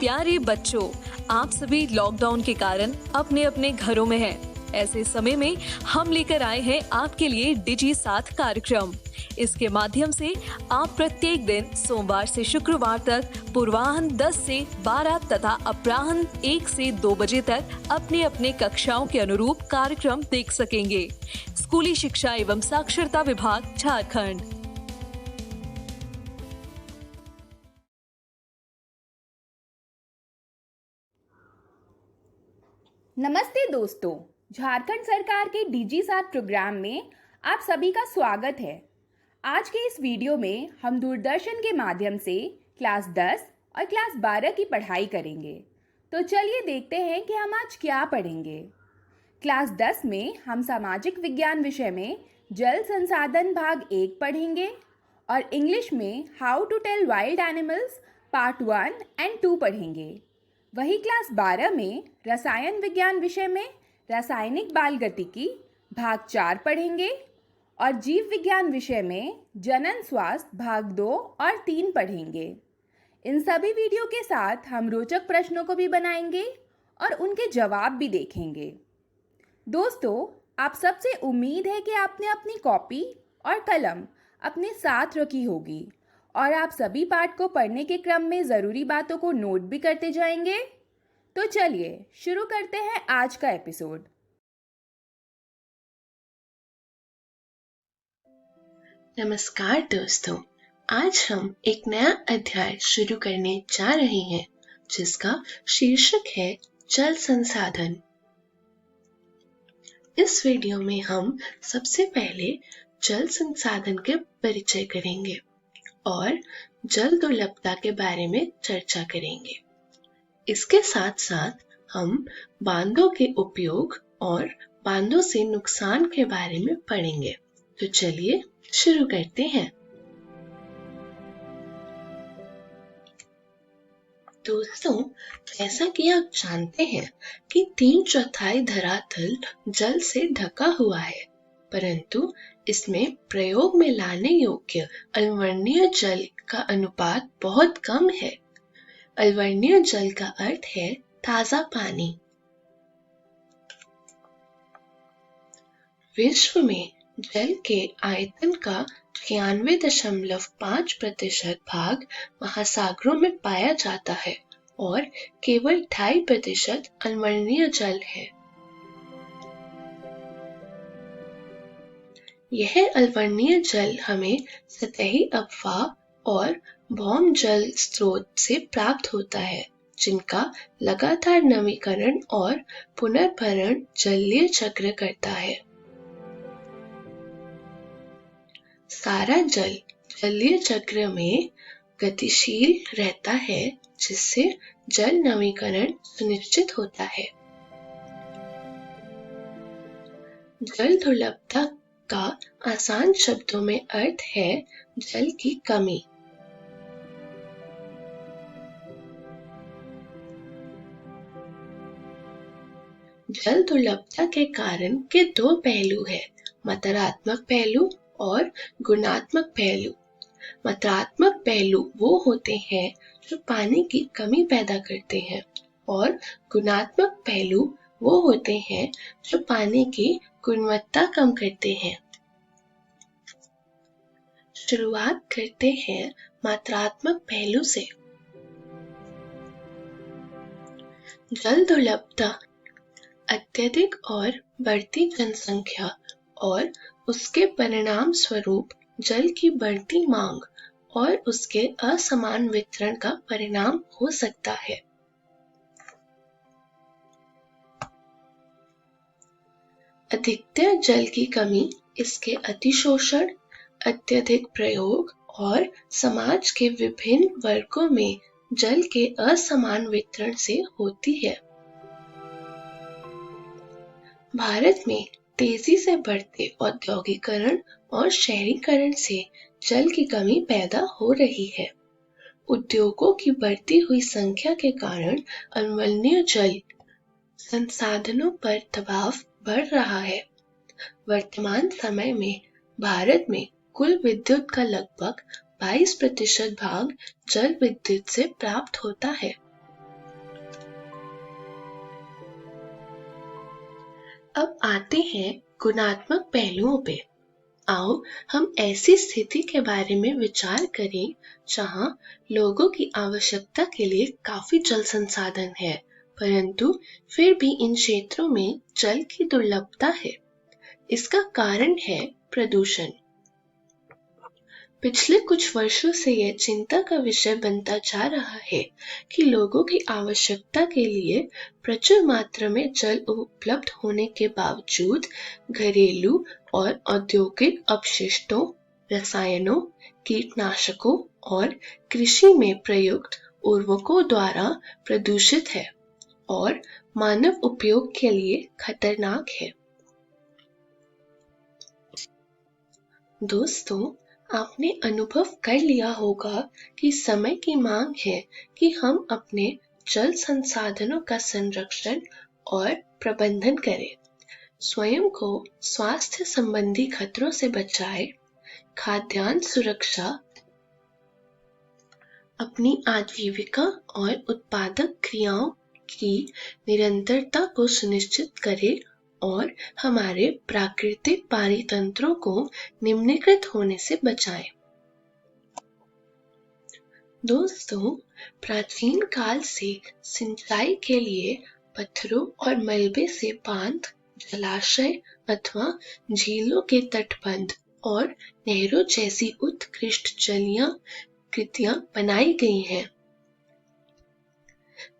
प्यारे बच्चों, आप सभी लॉकडाउन के कारण अपने अपने घरों में हैं। ऐसे समय में हम लेकर आए हैं आपके लिए डिजी साथ कार्यक्रम। इसके माध्यम से आप प्रत्येक दिन सोमवार से शुक्रवार तक पूर्वाह्न 10 से 12 तथा अपराह्न 1 से 2 बजे तक अपने अपने कक्षाओं के अनुरूप कार्यक्रम देख सकेंगे। स्कूली शिक्षा एवं साक्षरता विभाग, झारखंड। नमस्ते दोस्तों, झारखंड सरकार के डीजी साथ प्रोग्राम में आप सभी का स्वागत है। आज के इस वीडियो में हम दूरदर्शन के माध्यम से क्लास 10 और क्लास 12 की पढ़ाई करेंगे। तो चलिए देखते हैं कि हम आज क्या पढ़ेंगे। क्लास 10 में हम सामाजिक विज्ञान विषय में जल संसाधन भाग 1 पढ़ेंगे और इंग्लिश में how to tell wild animals part 1 and 2 पढ़ेंगे। वही क्लास 12 में रसायन विज्ञान विषय में रासायनिक बाल गतिकी भाग 4 पढ़ेंगे और जीव विज्ञान विषय में जनन स्वास्थ्य भाग 2 और 3 पढ़ेंगे। इन सभी वीडियो के साथ हम रोचक प्रश्नों को भी बनाएंगे और उनके जवाब भी देखेंगे। दोस्तों, आप सबसे उम्मीद है कि आपने अपनी कॉपी और कलम अपने साथ रखी होगी और आप सभी पाठ को पढ़ने के क्रम में ज़रूरी बातों को नोट भी करते जाएंगे। तो चलिए शुरू करते हैं आज का एपिसोड। नमस्कार दोस्तों, आज हम एक नया अध्याय शुरू करने जा रहे हैं जिसका शीर्षक है जल संसाधन। इस वीडियो में हम सबसे पहले जल संसाधन के परिचय करेंगे और जल दुर्लभता के बारे में चर्चा करेंगे। इसके साथ साथ हम बांधों के उपयोग और बांधों से नुकसान के बारे में पढ़ेंगे। तो चलिए शुरू करते हैं। दोस्तों, जैसा कि आप जानते हैं कि 3/4 धरातल जल से ढका हुआ है, परंतु इसमें प्रयोग में लाने योग्य अल्वर्णीय जल का अनुपात बहुत कम है। अल्वर्णीय जल का अर्थ है ताजा पानी। विश्व में जल के आयतन का 96.5% भाग महासागरों में पाया जाता है और केवल 2.5% अल्वर्णीय जल है। यह अल्वर्णीय जल हमें सतही अफवाह और भौम जल स्रोत से प्राप्त होता है, जिनका लगातार नवीकरण और पुनर्भरण जलीय चक्र करता है। सारा जल जलीय चक्र में गतिशील रहता है, जिससे जल नवीकरण सुनिश्चित होता है। जल दुर्लभता का आसान शब्दों में अर्थ है जल की कमी। जल दुर्लभता के कारण के 2 पहलू हैं, मात्रात्मक पहलू और गुणात्मक पहलू। मात्रात्मक पहलू वो होते हैं जो पानी की कमी पैदा करते हैं और गुणात्मक पहलू वो होते हैं जो पानी की गुणवत्ता कम करते हैं। शुरुआत करते हैं मात्रात्मक पहलू से। जल दुर्लभता अत्यधिक और बढ़ती जनसंख्या और उसके परिणाम स्वरूप जल की बढ़ती मांग और उसके असमान वितरण का परिणाम हो सकता है। अधिकतर जल की कमी इसके अतिशोषण, अत्यधिक प्रयोग और समाज के विभिन्न वर्गों में जल के असमान वितरण से होती है। भारत में तेजी से बढ़ते औद्योगिकरण और शहरीकरण से जल की कमी पैदा हो रही है। उद्योगों की बढ़ती हुई संख्या के कारण अम्लीय जल संसाधनों पर दबाव बढ़ रहा है। वर्तमान समय में भारत में कुल विद्युत का लगभग 22% भाग जल विद्युत से प्राप्त होता है। अब आते हैं गुणात्मक पहलुओं पे। आओ हम ऐसी स्थिति के बारे में विचार करें जहां लोगों की आवश्यकता के लिए काफी जल संसाधन है, परंतु फिर भी इन क्षेत्रों में जल की दुर्लभता है। इसका कारण है प्रदूषण। पिछले कुछ वर्षों से यह चिंता का विषय बनता जा रहा है कि लोगों की आवश्यकता के लिए प्रचुर मात्रा में जल उपलब्ध होने के बावजूद घरेलू और औद्योगिक अपशिष्टों, रसायनों, कीटनाशकों और कृषि में प्रयुक्त उर्वरकों द्वारा प्रदूषित है और मानव उपयोग के लिए खतरनाक है। दोस्तों, आपने अनुभव कर लिया होगा कि समय की मांग है कि हम अपने जल संसाधनों का संरक्षण और प्रबंधन करें, स्वयं को स्वास्थ्य संबंधी खतरों से बचाएं, खाद्यान्न सुरक्षा, अपनी आजीविका और उत्पादक क्रियाओं की निरंतरता को सुनिश्चित करें और हमारे प्राकृतिक पारितंत्रों को निम्नीकृत होने से बचाएं। दोस्तों, प्राचीन काल से सिंचाई के लिए पत्थरों और मलबे से बांध, जलाशय अथवा झीलों के तटबंध और नहरों जैसी उत्कृष्ट जलीय कृतियां बनाई गई हैं।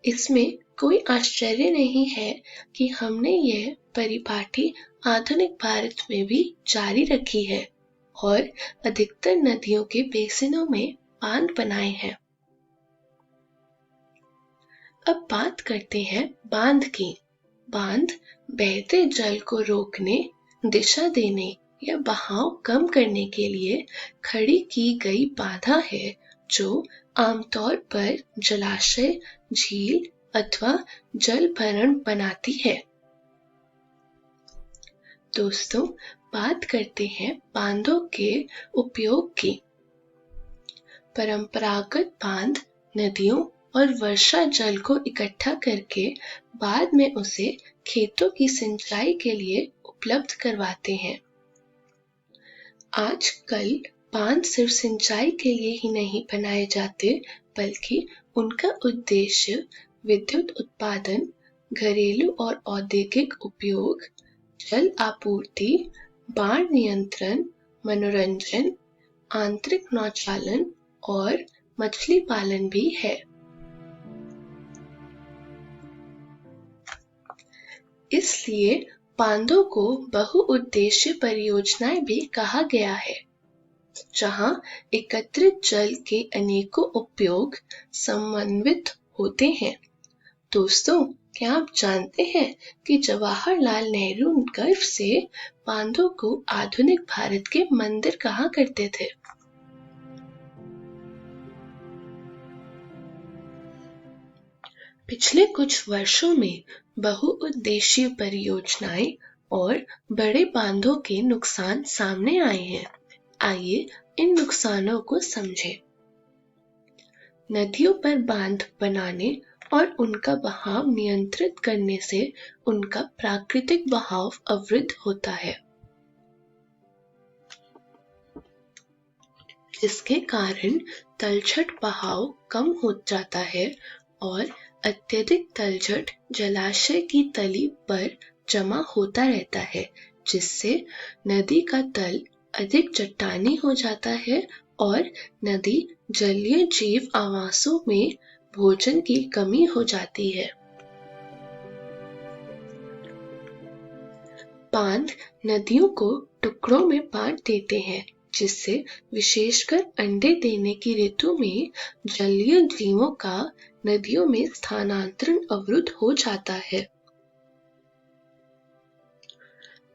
इसमें कोई आश्चर्य नहीं है कि हमने यह परिपाटी आधुनिक भारत में भी जारी रखी है और अधिकतर नदियों के बेसिनों में बांध बनाए हैं। अब बात करते हैं बांध की। बांध बहते जल को रोकने, दिशा देने या बहाव कम करने के लिए खड़ी की गई बाधा है जो आमतौर पर जलाशय, झील अथवा जल भरण बनाती है। दोस्तों, बात करते हैं बांधों के उपयोग की। परंपरागत बांध नदियों और वर्षा जल को इकट्ठा करके बाद में उसे खेतों की सिंचाई के लिए उपलब्ध करवाते हैं। आजकल बांध सिर्फ सिंचाई के लिए ही नहीं बनाए जाते, बल्कि उनका उद्देश्य विद्युत उत्पादन, घरेलू और औद्योगिक उपयोग, जल आपूर्ति, बाढ़ नियंत्रण, मनोरंजन, आंतरिक नौचालन और मछली पालन भी है। इसलिए बांधों को बहुउद्देशीय परियोजनाएं भी कहा गया है, जहां एकत्रित जल के अनेकों उपयोग समन्वित होते हैं। दोस्तों, क्या आप जानते हैं कि जवाहरलाल नेहरू गर्व से बांधों को आधुनिक भारत के मंदिर कहा करते थे? पिछले कुछ वर्षों में बहुउद्देशीय परियोजनाएं और बड़े बांधों के नुकसान सामने आए हैं। आइए इन नुकसानों को समझें। नदियों पर बांध बनाने और उनका बहाव नियंत्रित करने से उनका प्राकृतिक बहाव अवरुद्ध होता है, जिसके कारण तलछट बहाव कम हो जाता है और अत्यधिक तलछट जलाशय की तली पर जमा होता रहता है, जिससे नदी का तल अधिक चट्टानी हो जाता है और नदी जलीय जीव आवासों में भोजन की कमी हो जाती है। बांध नदियों को टुकड़ों में बांट देते हैं, जिससे विशेषकर अंडे देने की ऋतु में जलीय जीवों का नदियों में स्थानांतरण अवरुद्ध हो जाता है।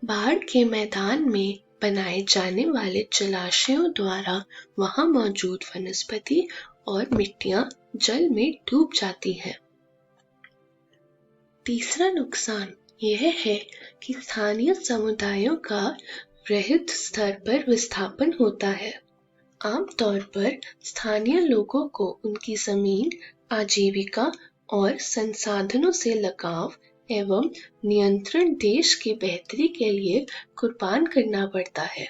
बाढ़ के मैदान में बनाए जाने वाले जलाशयों द्वारा वहां मौजूद वनस्पति और मिट्टियां जल में डूब जाती है। तीसरा नुकसान यह है कि स्थानीय समुदायों का वृहद स्तर पर विस्थापन होता है। आमतौर पर स्थानीय लोगों को उनकी जमीन, आजीविका और संसाधनों से लगाव एवं नियंत्रण देश की बेहतरी के लिए कुर्बान करना पड़ता है।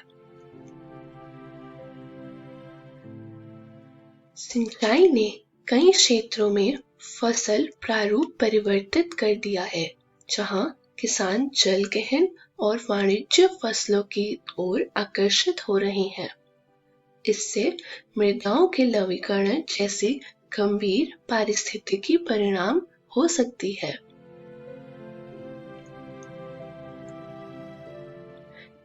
सिंचाई ने कई क्षेत्रों में फसल प्रारूप परिवर्तित कर दिया है, जहां किसान जलगहन और वाणिज्य फसलों की ओर आकर्षित हो रहे हैं। इससे मृदाओं के लवणीकरण जैसी गंभीर पारिस्थितिकी परिणाम हो सकती है।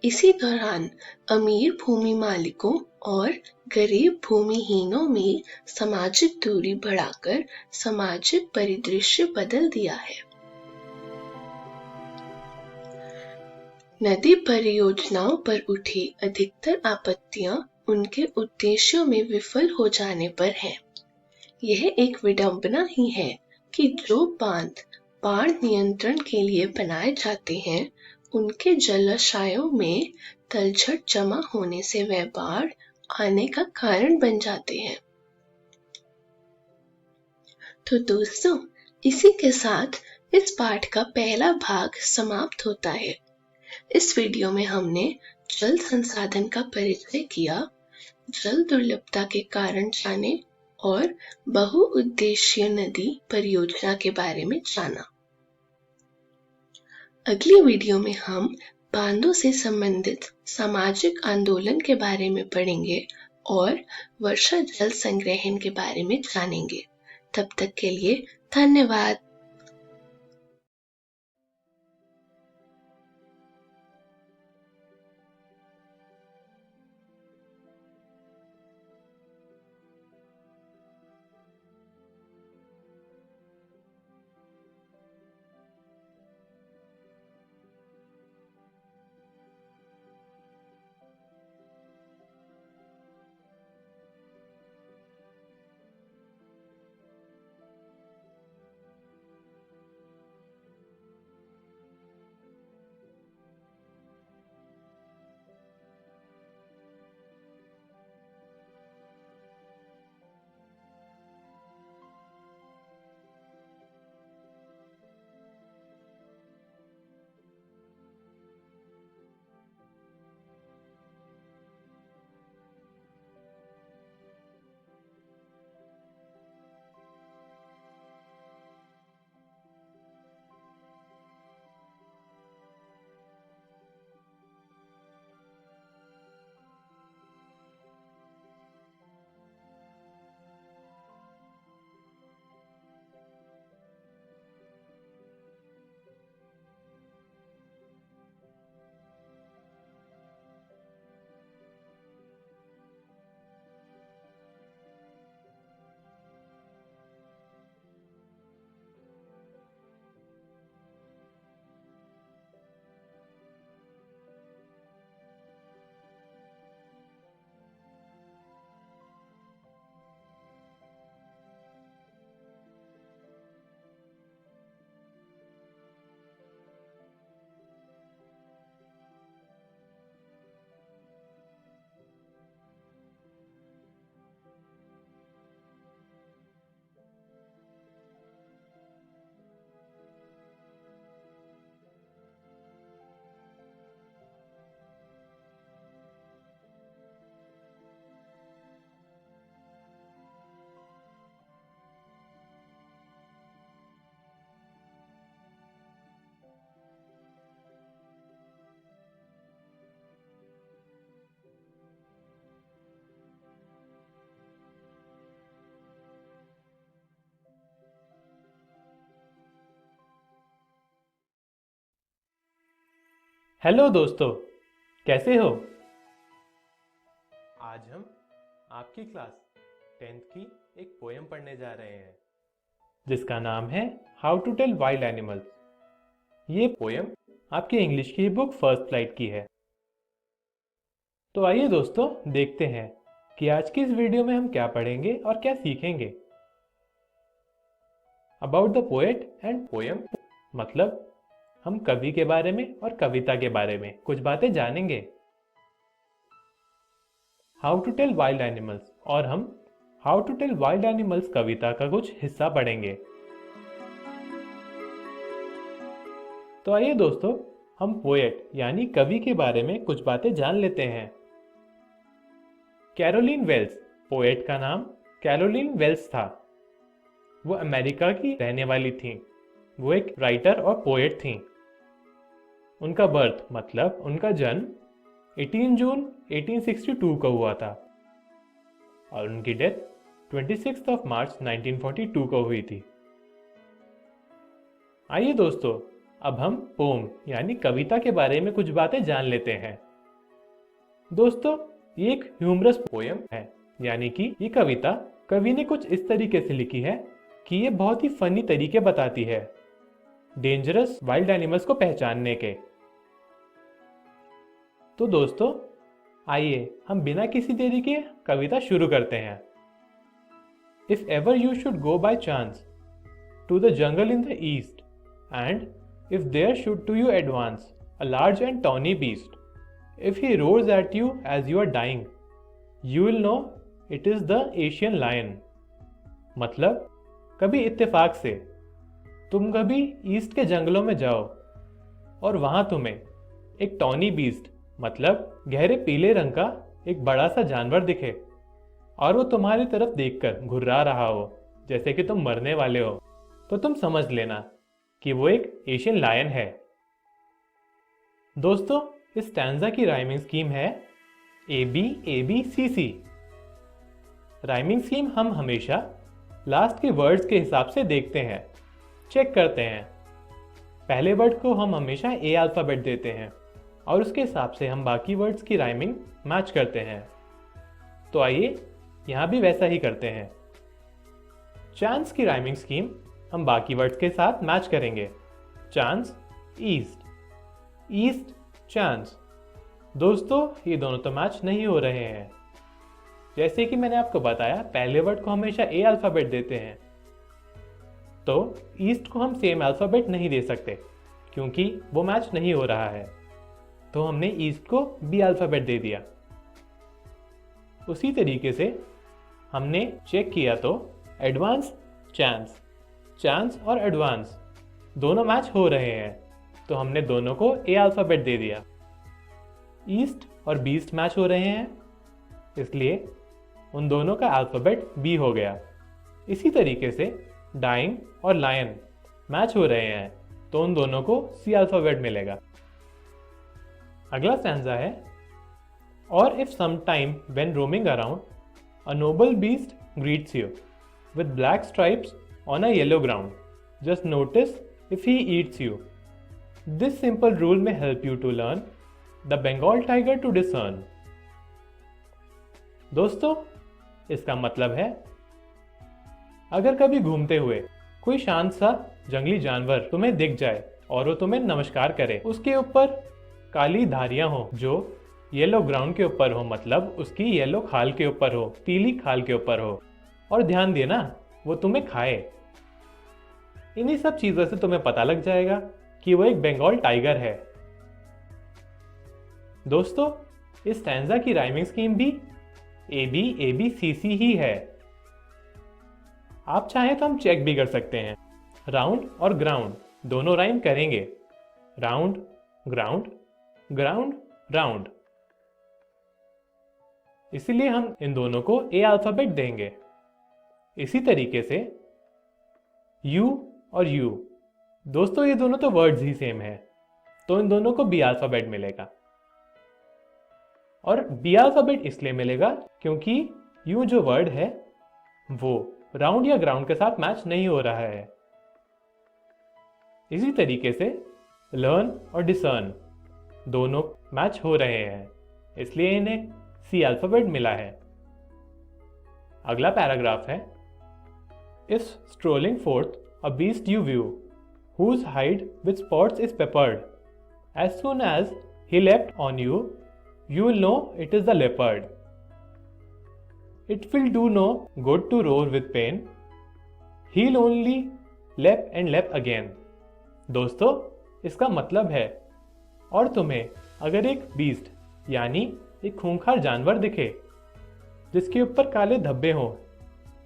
इसी दौरान अमीर भूमि मालिकों और गरीब भूमिहीनों में सामाजिक दूरी बढ़ाकर सामाजिक परिदृश्य बदल दिया है। नदी परियोजनाओं पर उठी अधिकतर आपत्तियां उनके उद्देश्यों में विफल हो जाने पर है। यह एक विडंबना ही है कि जो बांध बाढ़ नियंत्रण के लिए बनाए जाते हैं, उनके जलाशयों में तलछट जमा होने से वह बाढ़ आने का कारण बन जाते हैं। तो दोस्तों, इसी के साथ इस पाठ का पहला भाग समाप्त होता है। इस वीडियो में हमने जल संसाधन का परिचय किया, जल दुर्लभता के कारण जाने और बहुउद्देशीय नदी परियोजना के बारे में जाना। अगली वीडियो में हम बांधों से संबंधित सामाजिक आंदोलन के बारे में पढ़ेंगे और वर्षा जल संग्रहण के बारे में जानेंगे। तब तक के लिए धन्यवाद। हेलो दोस्तों, कैसे हो? आज हम आपकी क्लास 10th की एक पोएम पढ़ने जा रहे हैं जिसका नाम है how to tell wild animals. ये पोएम आपकी इंग्लिश की बुक फर्स्ट फ्लाइट की है। तो आइए दोस्तों, देखते हैं कि आज की इस वीडियो में हम क्या पढ़ेंगे और क्या सीखेंगे। About the poet and poem मतलब हम कवि के बारे में और कविता के बारे में कुछ बातें जानेंगे। How to tell wild animals और हम how to tell wild animals कविता का कुछ हिस्सा पढ़ेंगे। तो आइए दोस्तों, हम पोएट यानी कवि के बारे में कुछ बातें जान लेते हैं। कैरोलिन वेल्स, पोएट का नाम कैरोलिन वेल्स था। वो अमेरिका की रहने वाली थीं। वो एक राइटर और पोएट थीं। उनका बर्थ मतलब उनका जन्म 18 जून 1862 को हुआ था और उनकी डेथ 26 मार्च 1942 को हुई थी। आइए दोस्तों, अब हम पोम यानी कविता के बारे में कुछ बातें जान लेते हैं। दोस्तों, ये एक ह्यूमरस पोयम है, यानी कि ये कविता कवि ने कुछ इस तरीके से लिखी है कि ये बहुत ही फनी तरीके बताती है डेंजरस वाइल्ड एनिमल्स को पहचानने के। तो दोस्तों, आइए हम बिना किसी देरी के कविता शुरू करते हैं। If ever you should go by chance to the jungle in the east, and if there should to you advance a large and tawny beast, if he roars at you as you are dying, you will know it is the Asian lion। मतलब कभी इत्तेफाक से तुम कभी east के जंगलों में जाओ और वहां तुम्हें एक टॉनी बीस्ट मतलब गहरे पीले रंग का एक बड़ा सा जानवर दिखे और वो तुम्हारी तरफ देखकर घुर्रा रहा हो जैसे कि तुम मरने वाले हो, तो तुम समझ लेना कि वो एक एशियन लायन है। दोस्तों, इस स्टैंजा की राइमिंग स्कीम है ABABCC। राइमिंग स्कीम हम हमेशा लास्ट के वर्ड्स के हिसाब से देखते हैं, चेक करते हैं। पहले वर्ड को हम हमेशा A अल्फ़ाबेट देते हैं और उसके हिसाब से हम बाकी वर्ड्स की राइमिंग मैच करते हैं। तो आइए यहाँ भी वैसा ही करते हैं। चांस की राइमिंग स्कीम हम बाकी वर्ड्स के साथ मैच करेंगे। Chance east, east chance. दोस्तों, ये दोनों तो मैच नहीं हो रहे हैं। जैसे कि मैंने आपको बताया, पहले वर्ड को हमेशा A अल्फ़ाबेट देते हैं, तो ईस्ट को हम सेम अल्फ़ाबेट नहीं दे सकते क्योंकि वो मैच नहीं हो रहा है, तो हमने ईस्ट को B अल्फ़ाबेट दे दिया। उसी तरीके से हमने चेक किया तो एडवांस चांस, चांस और एडवांस दोनों मैच हो रहे हैं, तो हमने दोनों को A अल्फ़ाबेट दे दिया। ईस्ट और बीस्ट मैच हो रहे हैं, इसलिए उन दोनों का अल्फ़ाबेट B हो गया। इसी तरीके से डाइंग और लायन मैच हो रहे हैं, तो उन दोनों को C अल्फ़ाबेट मिलेगा। अगला स्टैंजा है, और if some time when roaming around a noble beast greets you with black stripes on a yellow ground, just notice if he eats you. This simple rule may help you to learn the Bengal tiger to discern। दोस्तों, इसका मतलब है, अगर कभी घूमते हुए कोई शांत सा जंगली जानवर तुम्हें दिख जाए और वो तुम्हें नमस्कार करे, उसके ऊपर काली धारियां हो जो येलो ग्राउंड के ऊपर हो, मतलब उसकी येलो खाल के ऊपर हो, पीली खाल के ऊपर हो, और ध्यान देना वो तुम्हें खाए। इन्हीं सब चीजों से तुम्हें पता लग जाएगा कि वो एक बंगाल टाइगर है। दोस्तों, इस स्टैंजा की राइमिंग स्कीम भी ABABCC ही है। आप चाहें तो हम चेक भी कर सकते हैं। राउंड और ग्राउंड दोनों राइम करेंगे, राउंड ग्राउंड, ग्राउंड राउंड। इसीलिए हम इन दोनों को A अल्फ़ाबेट देंगे। इसी तरीके से U और U, दोस्तों ये दोनों तो वर्ड्स ही सेम है, तो इन दोनों को B अल्फ़ाबेट मिलेगा। और B अल्फ़ाबेट इसलिए मिलेगा क्योंकि U जो वर्ड है वो राउंड या ग्राउंड के साथ मैच नहीं हो रहा है। इसी तरीके से लर्न और डिसर्न दोनों मैच हो रहे हैं, इसलिए इन्हें C अल्फ़ाबेट मिला है। अगला पैराग्राफ है, Is strolling forth a beast you view, whose hide with spots is peppered. As soon as he leapt on you, you will know it is the leopard. It will do no good to roar with pain, he'll only leap and leap again। दोस्तों, इसका मतलब है, और तुम्हें अगर एक beast यानी एक खूंखार जानवर दिखे जिसके ऊपर काले धब्बे हों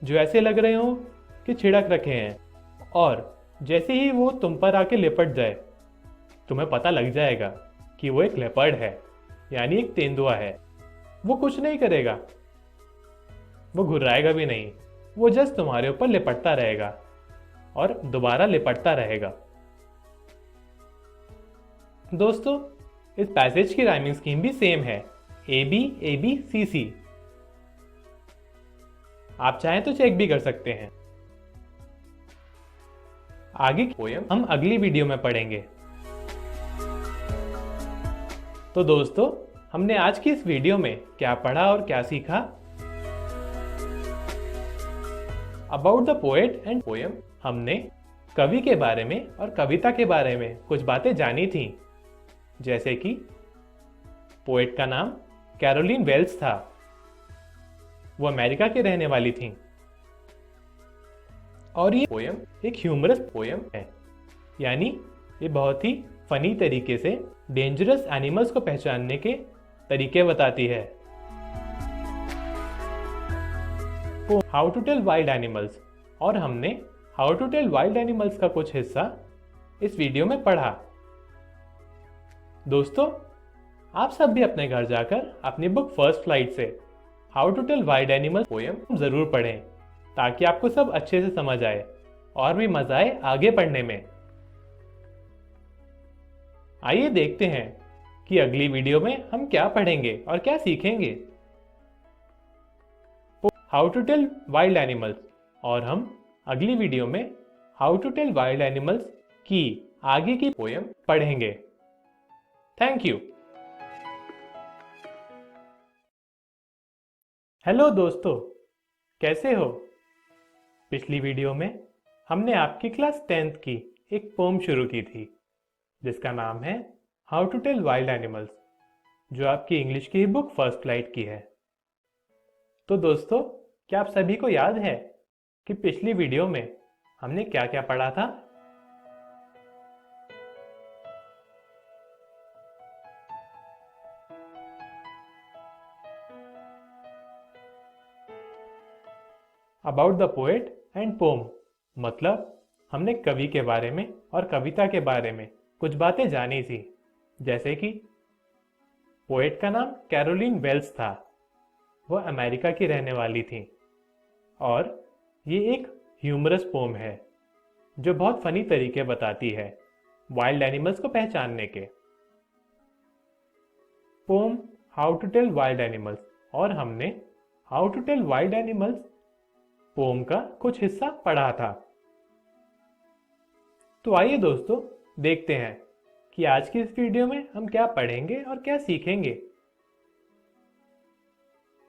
जो ऐसे लग रहे हों कि छिड़क रखे हैं, और जैसे ही वो तुम पर आके लिपट जाए तुम्हें पता लग जाएगा कि वो एक लेपर्ड है, यानी एक तेंदुआ है। वो कुछ नहीं करेगा, वो घुर्राएगा भी नहीं, वो जस्ट तुम्हारे ऊपर लिपटता रहेगा और दोबारा लिपटता रहेगा। दोस्तों, इस पैसेज की राइमिंग स्कीम भी सेम है, A B A B C सी। आप चाहें तो चेक भी कर सकते हैं। आगे की पोयम हम अगली वीडियो में पढ़ेंगे। तो दोस्तों, हमने आज की इस वीडियो में क्या पढ़ा और क्या सीखा? About the poet and poem हमने कवि के बारे में और कविता के बारे में कुछ बातें जानी थी, जैसे कि पोएट का नाम कैरोलिन वेल्स था, वो अमेरिका के रहने वाली थी, और ये पोयम एक ह्यूमरस पोयम है, यानी ये बहुत ही फनी तरीके से डेंजरस एनिमल्स को पहचानने के तरीके बताती है। How to tell wild animals, और हमने how to tell wild animals का कुछ हिस्सा इस वीडियो में पढ़ा। दोस्तों, आप सब भी अपने घर जाकर अपनी बुक फर्स्ट फ्लाइट से how to tell wild animals poem जरूर पढ़ें, ताकि आपको सब अच्छे से समझ आए और भी मजा आए आगे पढ़ने में। आइए देखते हैं कि अगली वीडियो में हम क्या पढ़ेंगे और क्या सीखेंगे। How to tell wild animals, और हम अगली वीडियो में how to tell wild animals की आगे की पोयम पढ़ेंगे। Thank you. हेलो दोस्तों, कैसे हो? पिछली वीडियो में हमने आपकी क्लास 10th की एक पोम शुरू की थी, जिसका नाम है how to tell wild animals, जो आपकी इंग्लिश की बुक फर्स्ट फ्लाइट की है। तो दोस्तों, क्या आप सभी को याद है कि पिछली वीडियो में हमने क्या क्या पढ़ा था? About the poet and poem, मतलब हमने कवि के बारे में और कविता के बारे में कुछ बातें जानी थी, जैसे कि पोएट का नाम कैरोलिन वेल्स था, वह अमेरिका की रहने वाली थी, और ये एक ह्यूमरस पोम है जो बहुत फनी तरीके बताती है वाइल्ड एनिमल्स को पहचानने के। Poem how to tell wild animals, और हमने how to tell wild animals poem का कुछ हिस्सा पढ़ा था। तो आइए दोस्तों, देखते हैं कि आज की इस वीडियो में हम क्या पढ़ेंगे और क्या सीखेंगे।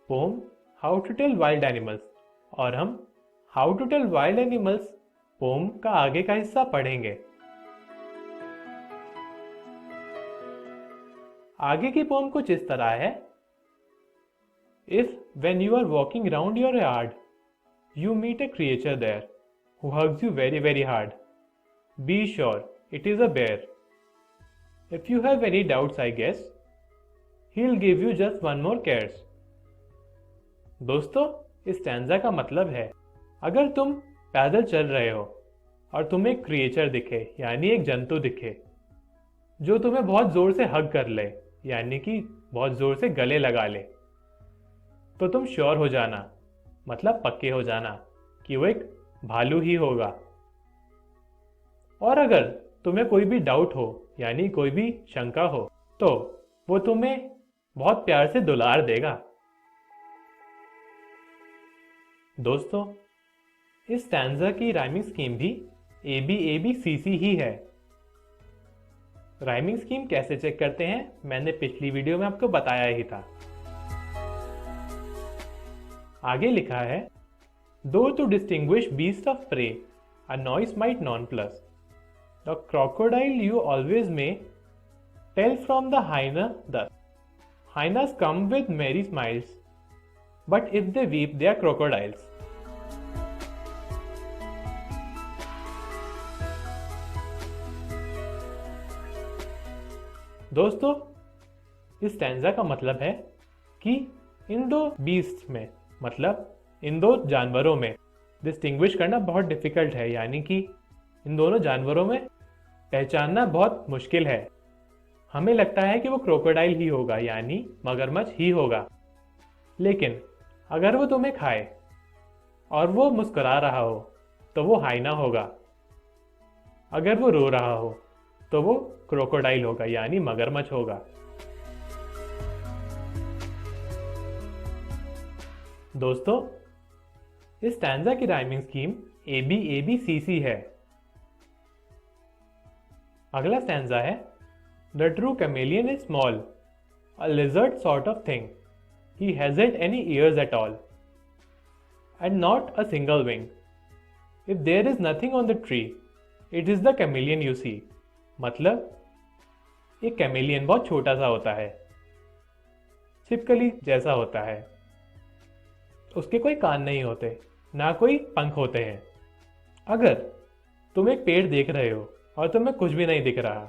Poem how to tell wild animals, और हम how to tell wild animals poem का आगे का हिस्सा पढ़ेंगे। आगे की पोम कुछ इस तरह है। If when you are walking round your yard you meet a creature there who hugs you very very hard, be sure it is a bear. If you have any doubts, I guess he'll give you just one more cares. दोस्तों, इस stanza का मतलब है, अगर तुम पैदल चल रहे हो और तुम्हें एक क्रिएचर दिखे, यानी एक जंतु दिखे जो तुम्हें बहुत जोर से हग कर ले, यानी कि बहुत जोर से गले लगा ले, तो तुम श्योर हो जाना, मतलब पक्के हो जाना कि वो एक भालू ही होगा। और अगर तुम्हें कोई भी डाउट हो, यानी कोई भी शंका हो, तो वो तुम्हें बहुत प्यार से दुलार देगा। दोस्तों, इस स्टैंजा की राइमिंग स्कीम भी ABABCC ही है। राइमिंग स्कीम कैसे चेक करते हैं, मैंने पिछली वीडियो में आपको बताया ही था। आगे लिखा है, दो to distinguish beast of prey a noise might nonplus the crocodile you always may tell from the hyena thus hyenas come with merry smiles but if they weep they are crocodiles. दोस्तों, इस stanza का मतलब है कि इन दो beast में, मतलब इन दो जानवरों में डिस्टिंग्विश करना बहुत डिफिकल्ट है, यानी कि इन दोनों जानवरों में पहचानना बहुत मुश्किल है। हमें लगता है कि वो क्रोकोडाइल ही होगा, यानी मगरमच्छ ही होगा। लेकिन अगर वो तुम्हें खाए और वो मुस्कुरा रहा हो तो वो हाइना होगा। अगर वो रो रहा हो तो वो क्रोकोडाइल होगा, यानी मगरमच्छ होगा। दोस्तों, इस स्टैंजा की राइमिंग स्कीम ABABCC है। अगला स्टैंजा है, the true chameleon is small, a lizard sort of thing, he hasn't any ears at all and not a single wing, if there is nothing on the tree it is the chameleon you see. मतलब एक chameleon बहुत छोटा सा होता है, छिपकली जैसा होता है। उसके कोई कान नहीं होते, ना कोई पंख होते हैं। अगर तुम एक पेड़ देख रहे हो और तुम्हें कुछ भी नहीं दिख रहा,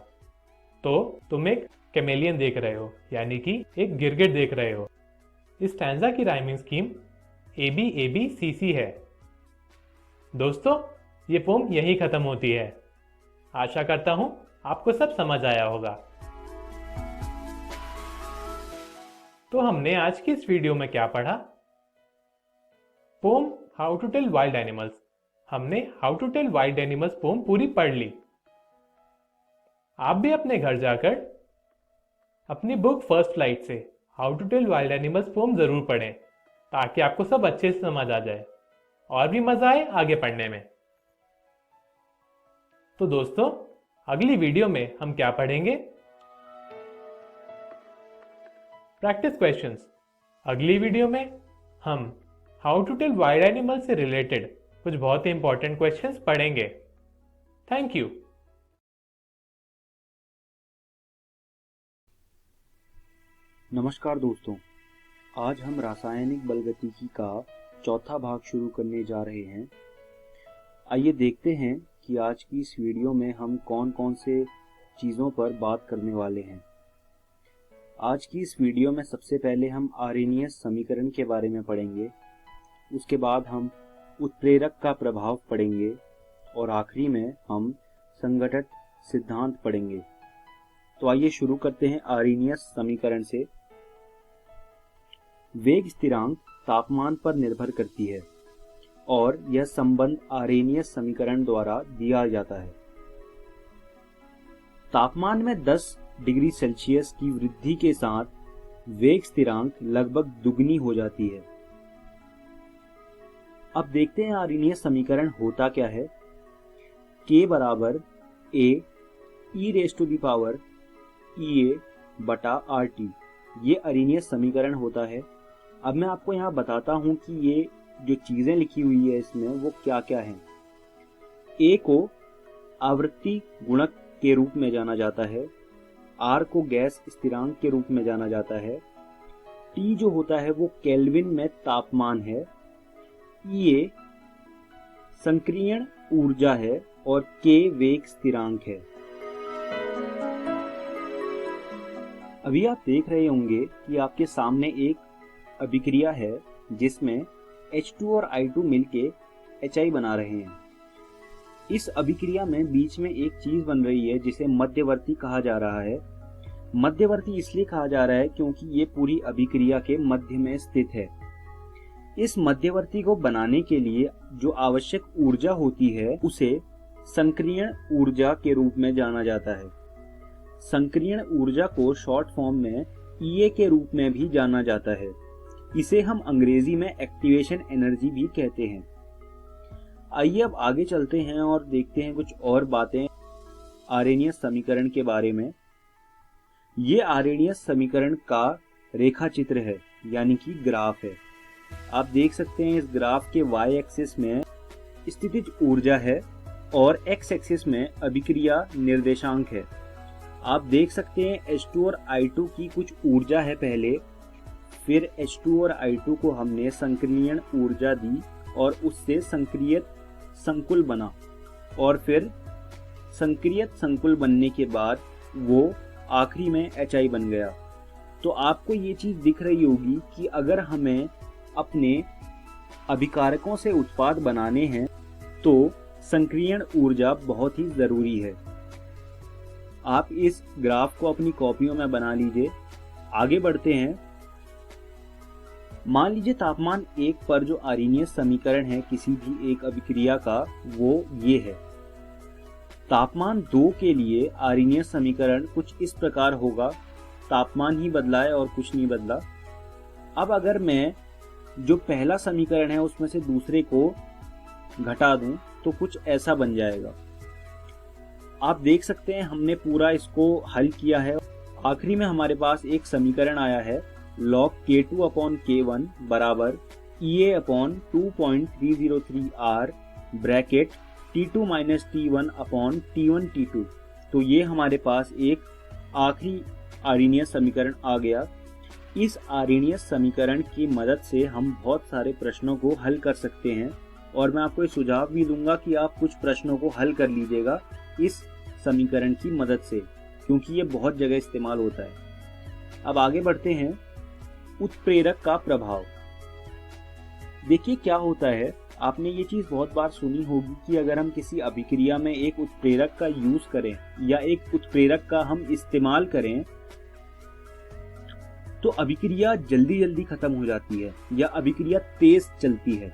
तो तुम एक कैमेलियन देख रहे हो, यानी कि एक गिरगिट देख रहे हो। इस स्टैंजा की राइमिंग स्कीम ABABCC है। दोस्तों, ये पोम यहीं खत्म होती है। आशा करता हूं आपको सब समझ आया होगा। तो हमने आज की इस वीडियो में क्या पढ़ा? Poem how to tell wild animals. हमने how to tell wild animals poem पूरी पढ़ ली। आप भी अपने घर जाकर अपनी बुक फर्स्ट फ्लाइट से how to tell wild animals poem जरूर पढ़ें, ताकि आपको सब अच्छे से समझ आ जाए और भी मजा आए आगे पढ़ने में। तो दोस्तों, अगली वीडियो में हम क्या पढ़ेंगे? Practice questions. अगली वीडियो में हम how to tell wild animal से रिलेटेड कुछ बहुत ही इंपॉर्टेंट क्वेश्चंस पढ़ेंगे। Thank you. नमस्कार दोस्तों, आज हम रासायनिक बलगतिकी का चौथा भाग शुरू करने जा रहे हैं। आइए देखते हैं कि आज की इस वीडियो में हम कौन कौन से चीज़ों पर बात करने वाले हैं। आज की इस वीडियो में सबसे पहले हम आरेनियस समीकरण के बारे में पढ़ेंगे, उसके बाद हम उत्प्रेरक का प्रभाव पढ़ेंगे और आखिरी में हम संघटक सिद्धांत पढ़ेंगे। तो आइए शुरू करते हैं आरेनियस समीकरण से। वेग स्थिरांक तापमान पर निर्भर करती है और यह संबंध आरेनियस समीकरण द्वारा दिया जाता है। तापमान में 10 डिग्री सेल्सियस की वृद्धि के साथ वेग स्थिरांक लगभग दुगनी हो जाती है। अब देखते हैं आरेनियस समीकरण होता क्या है। K बराबर A e raise to the power EA बटा RT, ये आरेनियस समीकरण होता है। अब मैं आपको यहाँ बताता हूँ कि ये जो चीजें लिखी हुई है इसमें वो क्या क्या है। A को आवृत्ति गुणक के रूप में जाना जाता है, R को गैस स्थिरांक के रूप में जाना जाता है, T जो होता है वो केल्विन में तापमान है, EA संक्रियण ऊर्जा है और K वेग स्थिरांक है। अभी आप देख रहे होंगे कि आपके सामने एक अभिक्रिया है जिसमें H2 और I2 मिलके HI बना रहे हैं। इस अभिक्रिया में बीच में एक चीज बन रही है जिसे मध्यवर्ती कहा जा रहा है। मध्यवर्ती इसलिए कहा जा रहा है क्योंकि ये पूरी अभिक्रिया के मध्य में स्थित है। इस मध्यवर्ती को बनाने के लिए जो आवश्यक ऊर्जा होती है उसे संक्रियण ऊर्जा के रूप में जाना जाता है। संक्रियण ऊर्जा को शॉर्ट फॉर्म में EA के रूप में भी जाना जाता है। इसे हम अंग्रेजी में एक्टिवेशन एनर्जी भी कहते हैं। आइए अब आगे चलते हैं और देखते हैं कुछ और बातें आरेनियस समीकरण के बारे में। ये आरेनियस समीकरण का रेखा चित्र है, यानी कि ग्राफ है। आप देख सकते हैं इस ग्राफ के y एक्सिस में स्थितिज ऊर्जा है और x एक्सिस में अभिक्रिया निर्देशांक है। आप देख सकते हैं H2 और I2 की कुछ ऊर्जा है पहले, फिर H2 और I2 को हमने संक्रियण ऊर्जा दी और उससे संक्रियत संकुल बना और फिर संक्रियत संकुल बनने के बाद वो आखिरी में HI बन गया। तो आपको ये चीज दिख रही होगी कि अगर हमें अपने अभिकारकों से उत्पाद बनाने हैं तो संक्रियण ऊर्जा बहुत ही जरूरी है। आप इस ग्राफ को अपनी कॉपियों में बना लीजिए। आगे बढ़ते हैं। मान लीजिए तापमान 1 पर जो आर्हेनियस समीकरण है किसी भी एक अभिक्रिया का वो ये है। तापमान 2 के लिए आर्हेनियस समीकरण कुछ इस प्रकार होगा, तापमान ही बदला है और कुछ नहीं बदला। अब अगर मैं जो पहला समीकरण है उसमें से दूसरे को घटा दूं तो कुछ ऐसा बन जाएगा। आप देख सकते हैं हमने पूरा इसको हल किया है। आखिरी में हमारे पास एक समीकरण आया है log K2 अपॉन K1 बराबर EA upon 2.303 R bracket T2 minus T1 upon T1 T2। तो ये हमारे पास एक आखिरी आर्हेनियस समीकरण आ गया। इस आर्हेनियस समीकरण की मदद से हम बहुत सारे प्रश्नों को हल कर सकते हैं और मैं आपको एक सुझाव भी दूंगा कि आप कुछ प्रश्नों को हल कर लीजिएगा इस समीकरण की मदद से, क्योंकि ये बहुत जगह इस्तेमाल होता है। अब आगे बढ़ते हैं। उत्प्रेरक का प्रभाव। देखिए क्या होता है, आपने ये चीज बहुत बार सुनी होगी कि अगर हम किसी अभिक्रिया में एक उत्प्रेरक का यूज करें या एक उत्प्रेरक का हम इस्तेमाल करें तो अभिक्रिया जल्दी जल्दी खत्म हो जाती है या अभिक्रिया तेज चलती है।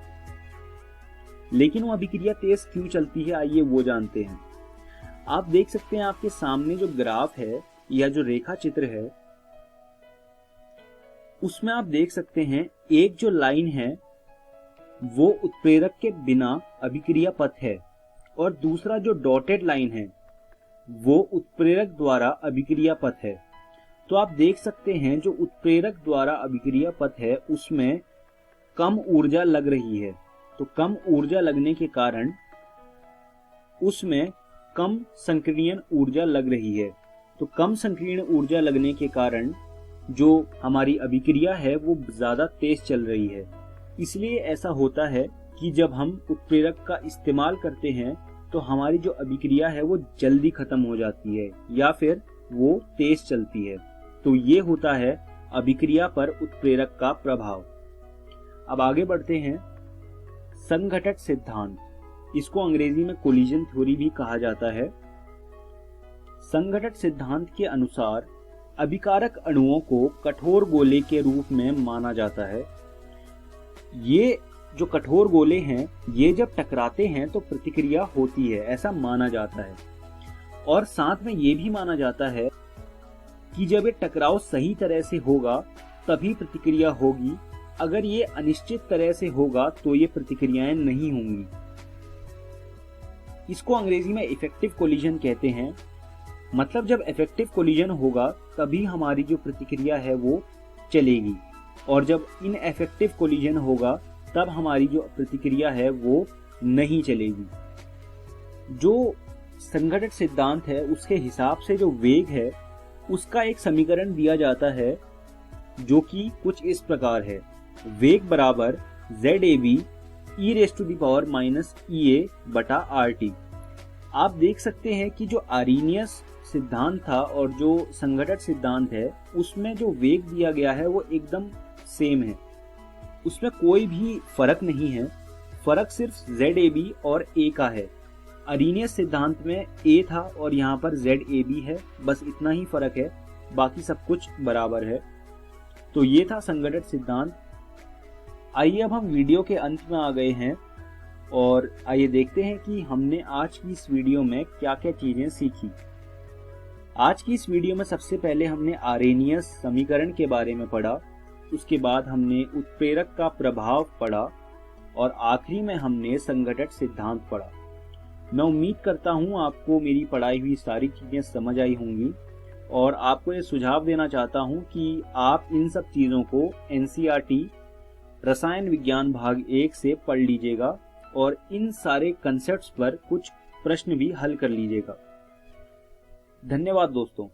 लेकिन वो अभिक्रिया तेज क्यों चलती है, आइए वो जानते हैं। आप देख सकते हैं आपके सामने जो ग्राफ है या जो रेखा चित्र है उसमें आप देख सकते हैं एक जो लाइन है वो उत्प्रेरक के बिना अभिक्रिया पथ है और दूसरा जो डॉटेड लाइन है वो उत्प्रेरक द्वारा अभिक्रिया पथ है। तो आप देख सकते हैं जो उत्प्रेरक द्वारा अभिक्रिया पथ है उसमें कम ऊर्जा लग रही है। तो कम ऊर्जा लगने के कारण उसमें कम संक्रियण ऊर्जा लग रही है। तो कम संक्रियण ऊर्जा लगने के कारण जो हमारी अभिक्रिया है वो ज्यादा तेज चल रही है। इसलिए ऐसा होता है कि जब हम उत्प्रेरक का इस्तेमाल करते हैं तो हमारी जो अभिक्रिया है वो जल्दी खत्म हो जाती है या फिर वो तेज चलती है। तो ये होता है अभिक्रिया पर उत्प्रेरक का प्रभाव। अब आगे बढ़ते हैं। संघटक सिद्धांत, इसको अंग्रेजी में कोलिजन थ्योरी भी कहा जाता है। संघटक सिद्धांत के अनुसार अभिकारक अणुओं को कठोर गोले के रूप में माना जाता है। ये जो कठोर गोले हैं ये जब टकराते हैं तो प्रतिक्रिया होती है, ऐसा माना जाता है। और साथ में ये भी माना जाता है कि जब ये टकराव सही तरह से होगा तभी प्रतिक्रिया होगी, अगर ये अनिश्चित तरह से होगा तो ये प्रतिक्रियाएं नहीं होंगी। इसको अंग्रेजी में इफेक्टिव कोलिजन कहते हैं। मतलब जब इफेक्टिव कोलिजन होगा तभी हमारी जो प्रतिक्रिया है वो चलेगी और जब इनइफेक्टिव कोलिजन होगा तब हमारी जो प्रतिक्रिया है वो नहीं चलेगी। जो संघटक सिद्धांत है उसके हिसाब से जो वेग है उसका एक समीकरण दिया जाता है जो कि कुछ इस प्रकार है। वेग बराबर ZAB e⁻⁻ बटा RT। आप देख सकते हैं कि जो आर्हेनियस सिद्धांत था और जो संघटक सिद्धांत है उसमें जो वेग दिया गया है वो एकदम सेम है, उसमें कोई भी फर्क नहीं है। फर्क सिर्फ ZAB और A का है। आर्हेनियस सिद्धांत में A था और यहाँ पर ZAB है, बस इतना ही फर्क है, बाकी सब कुछ बराबर है। तो ये था संघटक सिद्धांत। आइए अब हम वीडियो के अंत में आ गए हैं और आइए देखते हैं कि हमने आज की इस वीडियो में क्या क्या चीजें सीखी। आज की इस वीडियो में सबसे पहले हमने आर्हेनियस समीकरण के बारे में पढ़ा, उसके बाद हमने उत्प्रेरक का प्रभाव पढ़ा और आखिरी में हमने संघटक सिद्धांत पढ़ा। मैं उम्मीद करता हूँ आपको मेरी पढ़ाई हुई सारी चीजें समझ आई होंगी और आपको ये सुझाव देना चाहता हूँ कि आप इन सब चीजों को NCERT रसायन विज्ञान भाग 1 से पढ़ लीजिएगा और इन सारे कंसेप्ट्स पर कुछ प्रश्न भी हल कर लीजिएगा। धन्यवाद दोस्तों।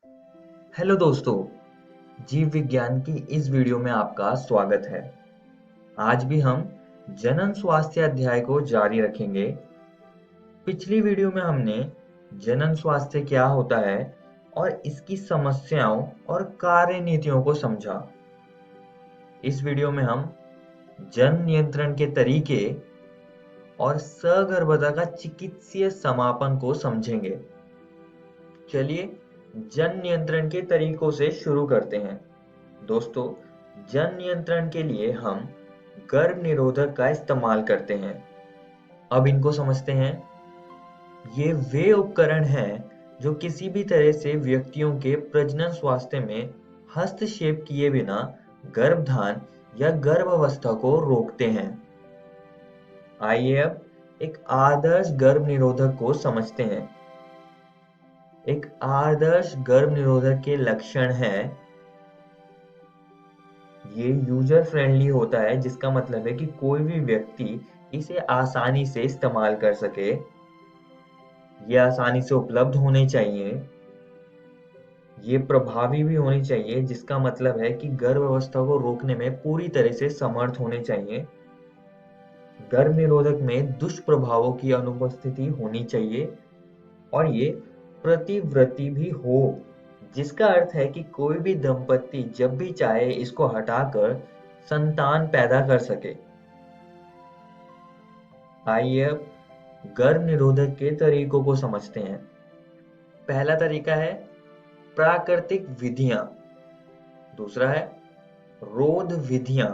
हेलो दोस्तों, जीव विज्ञान की इस वीडियो में आपका स्वागत है। आज भी हम जनन स्वास्थ्य अध्याय को जारी रखेंगे। पिछली वीडियो में हमने जनन स्वास्थ्य क्या होता है और इसकी समस्याओं और कार्य नीतियों को समझा। इस वीडियो में हम जन नियंत्रण के तरीके और सगर्भता का चिकित्सीय समापन को समझेंगे। चलिए जन नियंत्रण के तरीकों से शुरू करते हैं। दोस्तों, जन नियंत्रण के लिए हम गर्भ निरोधक का इस्तेमाल करते हैं। अब इनको समझते हैं। ये वे उपकरण हैं जो किसी भी तरह से व्यक्तियों के प्रजनन स्वास्थ्य में हस्तक्षेप किए बिना गर्भधान या गर्भावस्था को रोकते हैं। आइए अब एक आदर्श गर्भ निरोधक को समझते हैं। एक आदर्श गर्भ निरोधक के लक्षण हैं, ये यूजर फ्रेंडली होता है, जिसका मतलब है कि कोई भी व्यक्ति इसे आसानी से इस्तेमाल कर सके। ये आसानी से उपलब्ध होने चाहिए। ये प्रभावी भी होनी चाहिए, जिसका मतलब है कि गर्भावस्था को रोकने में पूरी तरह से समर्थ होने चाहिए। गर्भ निरोधक में दुष्प्रभावों की अनुपस्थिति होनी चाहिए और ये प्रतिवर्ती भी हो, जिसका अर्थ है कि कोई भी दंपत्ति जब भी चाहे इसको हटाकर संतान पैदा कर सके। आइए अब गर्भ निरोधक के तरीकों को समझते हैं। पहला तरीका है प्राकृतिक विधियां। दूसरा है रोध विधियां,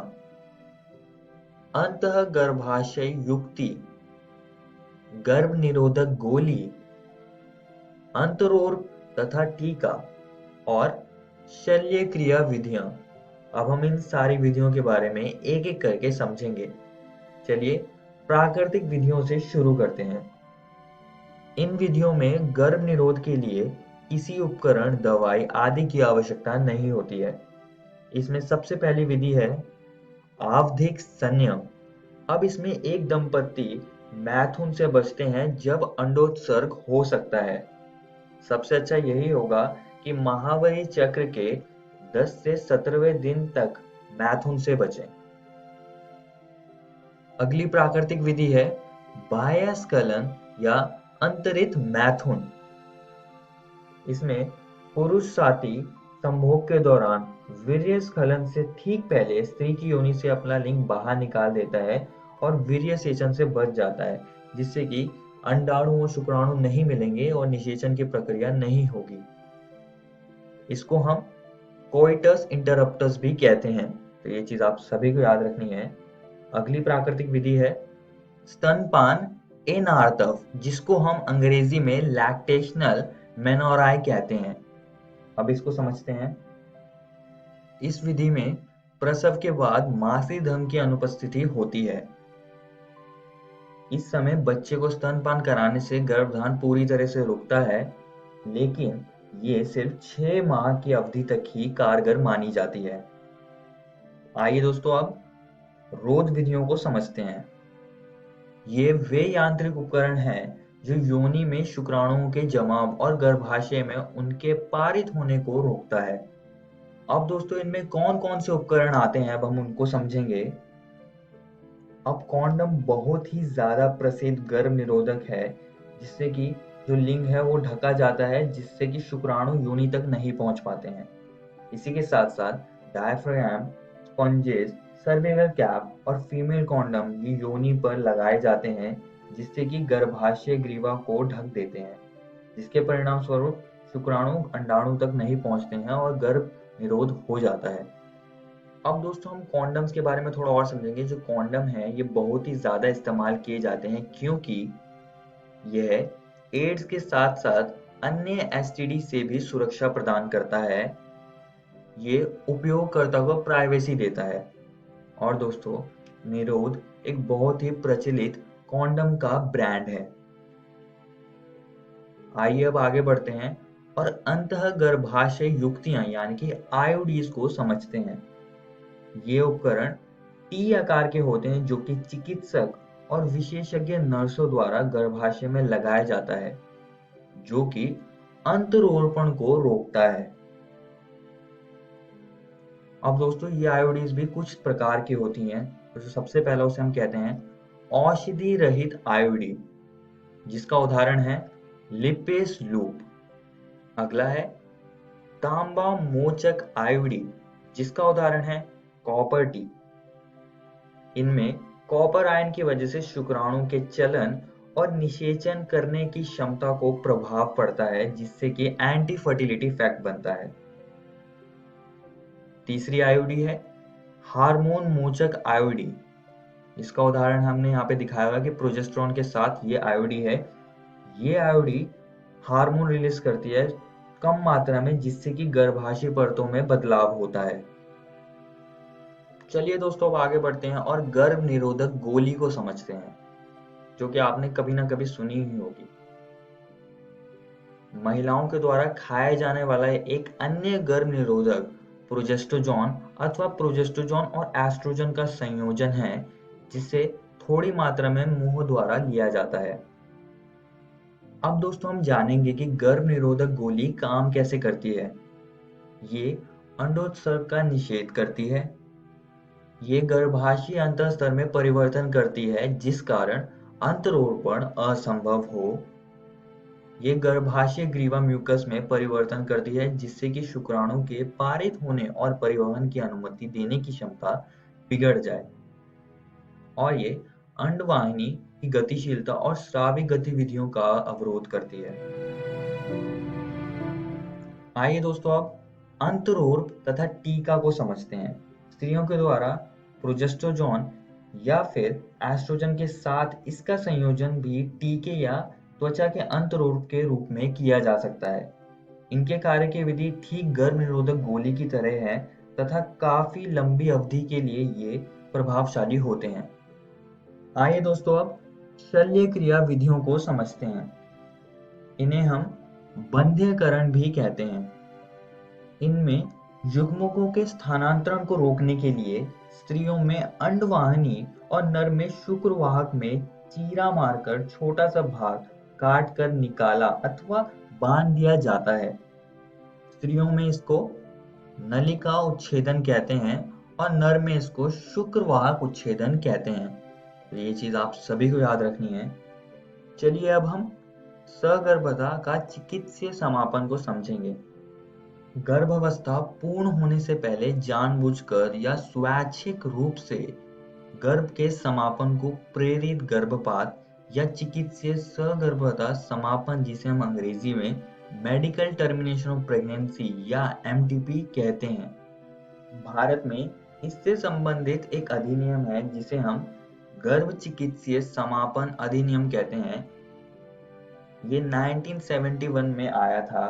अंतःगर्भाशय युक्ति, गर्भ निरोधक गोली, अंतरोर तथा टीका और शल्य क्रिया विधियां। अब हम इन सारी विधियों के बारे में एक एक करके समझेंगे। चलिए प्राकृतिक विधियों से शुरू करते हैं। इन विधियों में गर्भ निरोध के लिए किसी उपकरण, दवाई आदि की आवश्यकता नहीं होती है। इसमें सबसे पहली विधि है आवधिक संयम। अब इसमें एक दंपत्ति मैथुन से बचते हैं जब अंडोत्सर्ग हो सकता है। सबसे अच्छा यही होगा कि माहवारी चक्र के 10 से 17वें दिन तक मैथुन से बचें। अगली प्राकृतिक विधि है बाह्य स्खलन या अंतरित मैथुन। इसमें पुरुष साथी संभोग के दौरान वीर्य स्खलन से ठीक पहले स्त्री की योनि से अपना लिंग बाहर निकाल देता है और वीर्य सेचन से बच जाता है, जिससे कि अंडाणु और शुक्राणु नहीं मिलेंगे और निषेचन की प्रक्रिया नहीं होगी। इसको हम कोइटस इंटरप्टस भी कहते हैं, तो ये चीज आप सभी को याद रखनी है। अगली प्राकृतिक विधि है स्तनपान इन आर्तव, जिसको हम अंग्रेजी में लैक्टेशनल मेनोराई कहते हैं। अब इसको समझते हैं। इस विधि में प्रसव के बाद मासिक धर्म की अनुपस्थिति होती है। इस समय बच्चे को स्तनपान कराने से गर्भधान पूरी तरह से रुकता है, लेकिन ये सिर्फ 6 माह की अवधि तक ही कारगर मानी जाती है। आइए दोस्तों अब रोध विधियों को समझते हैं। ये वे यांत्रिक उपकरण हैं जो योनि में शुक्राणुओं के जमाव और गर्भाशय में उनके पारित होने को रोकता है। अब दोस्तों इनमें कौन कौन से उपकरण आते हैं, अब हम उनको समझेंगे। अब कॉन्डम बहुत ही ज्यादा प्रसिद्ध गर्भ निरोधक है, जिससे कि जो लिंग है वो ढका जाता है, जिससे कि शुक्राणु योनि तक नहीं पहुंच पाते हैं। इसी के साथ साथ डायफ्राम, स्पंजेस, सर्वाइकल कैप और फीमेल कॉन्डम ये योनि पर लगाए जाते हैं, जिससे कि गर्भाशय ग्रीवा को ढक देते हैं, जिसके परिणाम स्वरूप शुक्राणु अंडाणु तक नहीं पहुंचते हैं और गर्भ निरोध हो जाता है। अब दोस्तों हम कॉन्डम्स के बारे में थोड़ा और समझेंगे। जो कॉन्डम है ये बहुत ही ज्यादा इस्तेमाल किए जाते हैं, क्योंकि यह एड्स के साथ साथ अन्य एसटीडी से भी सुरक्षा प्रदान करता है। ये उपयोगकर्ता को प्राइवेसी देता है। और दोस्तों निरोध एक बहुत ही प्रचलित कॉन्डम का ब्रांड है। आइए अब आगे बढ़ते हैं और अंतःगर्भाशय युक्तियां यानी कि आईयूडीज को समझते हैं। ये उपकरण टी आकार के होते हैं, जो कि चिकित्सक और विशेषज्ञ नर्सों द्वारा गर्भाशय में लगाया जाता है, जो कि अंतरोपण को रोकता है। अब दोस्तों ये आयोडीज भी कुछ प्रकार की होती हैं। तो सबसे पहला उसे हम कहते हैं औषधि रहित आयोडीन, जिसका उदाहरण है लिपेस लूप। अगला है तांबा मोचक आयोडीन, जिसका उदाहरण है कॉपर टी। इनमें कॉपर आयन की वजह से शुक्राणु के चलन और निषेचन करने की क्षमता को प्रभाव पड़ता है, जिससे कि एंटी फर्टिलिटी फैक्ट बनता है। तीसरी आयोडी है हार्मोन मोचक आयोडी। इसका उदाहरण हमने यहाँ पे दिखाया हुआ कि प्रोजेस्टेरॉन के साथ ये आयोडी है। ये आयोडी हार्मोन रिलीज करती है कम मात्रा में, जिससे कि गर्भाशय परतों में बदलाव होता है। चलिए दोस्तों अब आगे बढ़ते हैं और गर्भ निरोधक गोली को समझते हैं, जो कि आपने कभी ना कभी सुनी ही होगी। महिलाओं के द्वारा खाए जाने वाला एक अन्य गर्भ निरोधक प्रोजेस्टेरोन अथवा प्रोजेस्टेरोन और एस्ट्रोजन का संयोजन है, जिसे थोड़ी मात्रा में मुंह द्वारा लिया जाता है। अब दोस्तों हम जानेंगे कि गर्भ निरोधक गोली काम कैसे करती है। ये अंडोत्सर्ग का निषेध करती है। ये गर्भाशय अंतःस्तर में परिवर्तन करती है, जिस कारण अंतरोपण असंभव हो। ये गर्भाशय ग्रीवा म्यूकस में परिवर्तन करती है, जिससे कि शुक्राणु के पारित होने और परिवहन की अनुमति देने की क्षमता बिगड़ जाए, और ये अंडवाहिनी की गतिशीलता और स्राविक गतिविधियों का अवरोध करती है। आइए दोस्तों अब अंतरोर्प तथा टीका को समझते हैं। स्त्रियों के द्वारा प्रोजेस्टेरोन या फिर एस्ट्रोजन के साथ इसका संयोजन भी टीके या त्वचा के अंतरोर्प के रूप में किया जा सकता है। इनके कार्य की विधि ठीक गर्भ निरोधक गोली की तरह है तथा काफी लंबी अवधि के लिए ये प्रभावशाली होते हैं। आइए दोस्तों अब शल्य क्रिया विधियों को समझते हैं। इन्हें हम बंध्यकरण भी कहते हैं। इनमें युग्मकों के स्थानांतरण को रोकने के लिए स्त्रियों में अंडवाहिनी और नर में शुक्रवाहक में चीरा मारकर छोटा सा भाग काट कर निकाला अथवा बांध दिया जाता है। स्त्रियों में इसको नलिका उच्छेदन कहते हैं और नर में इसको शुक्रवाहक उच्छेदन कहते हैं। तो ये चीज आप सभी को याद रखनी है। चलिए अब हम सगर्भता का चिकित्सीय समापन को समझेंगे। गर्भावस्था पूर्ण होने से पहले जानबूझकर या स्वैच्छिक रूप से गर्भ के समापन को प्रेरित गर्भपात या चिकित्सीय सगर्भता समापन, जिसे हम अंग्रेजी में मेडिकल टर्मिनेशन ऑफ प्रेगनेंसी या एमटीपी कहते हैं। भारत में इससे संबंधित एक अधिनियम है जिसे हम गर्भ चिकित्सीय समापन अधिनियम कहते हैं। ये 1971 में आया था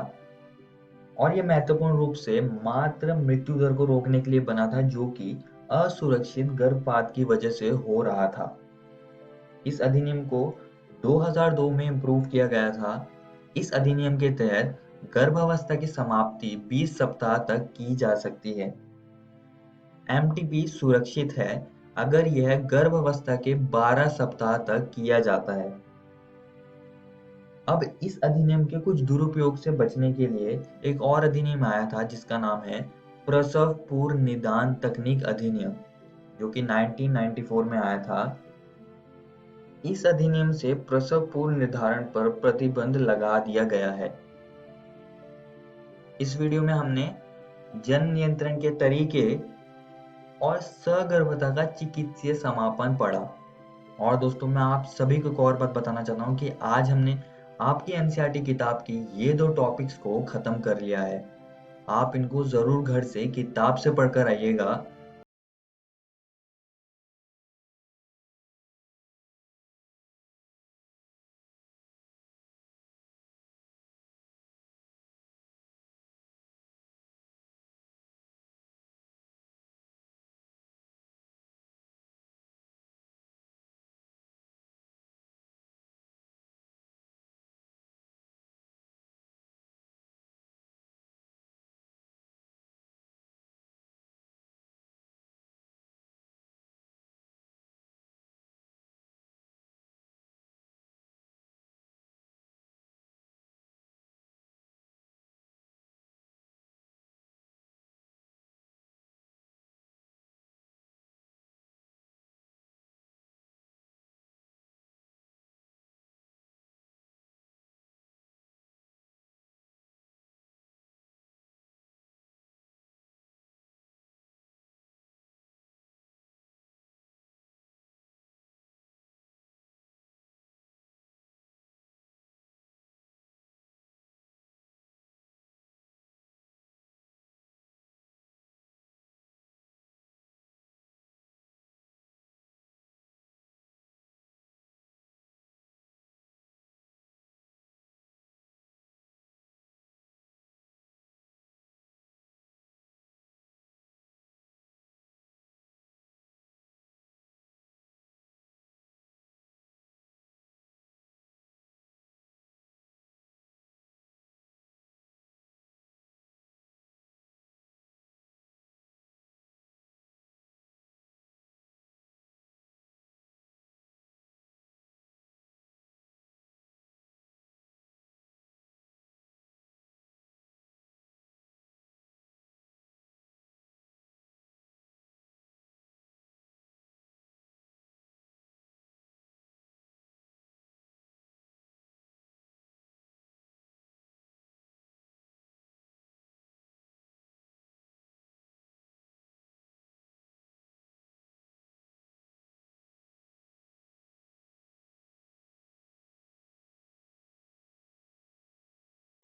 और ये महत्वपूर्ण रूप से मातृ मृत्यु दर को रोकने के लिए बना था, जो कि असुरक्षित गर्भपात की वजह से हो रहा था। इस अधिनियम को 2002 में इम्प्रूव किया गया था। इस अधिनियम के तहत गर्भावस्था की समाप्ति 20 सप्ताह तक की जा सकती है। एमटीपी सुरक्षित है अगर यह गर्भावस्था के 12 सप्ताह तक किया जाता है। अब इस अधिनियम के कुछ दुरुपयोग से बचने के लिए एक और अधिनियम आया था जिसका नाम है प्रसव पूर्व निदान तकनीक अधिनियम, जो कि 1994 में आया था। इस अधिनियम से प्रसव पूर्व निर्धारण पर प्रतिबंध लगा दिया गया है। इस वीडियो में हमने जन्म नियंत्रण के तरीके और सगर्भता का चिकित्सीय समापन पढ़ा। और दोस्तों मैं आप सभी को एक और बात बताना चाहता हूँ कि आज हमने आपकी एनसीईआरटी किताब की ये 2 टॉपिक्स को खत्म कर लिया है। आप इनको जरूर घर से किताब से पढ़कर आइएगा।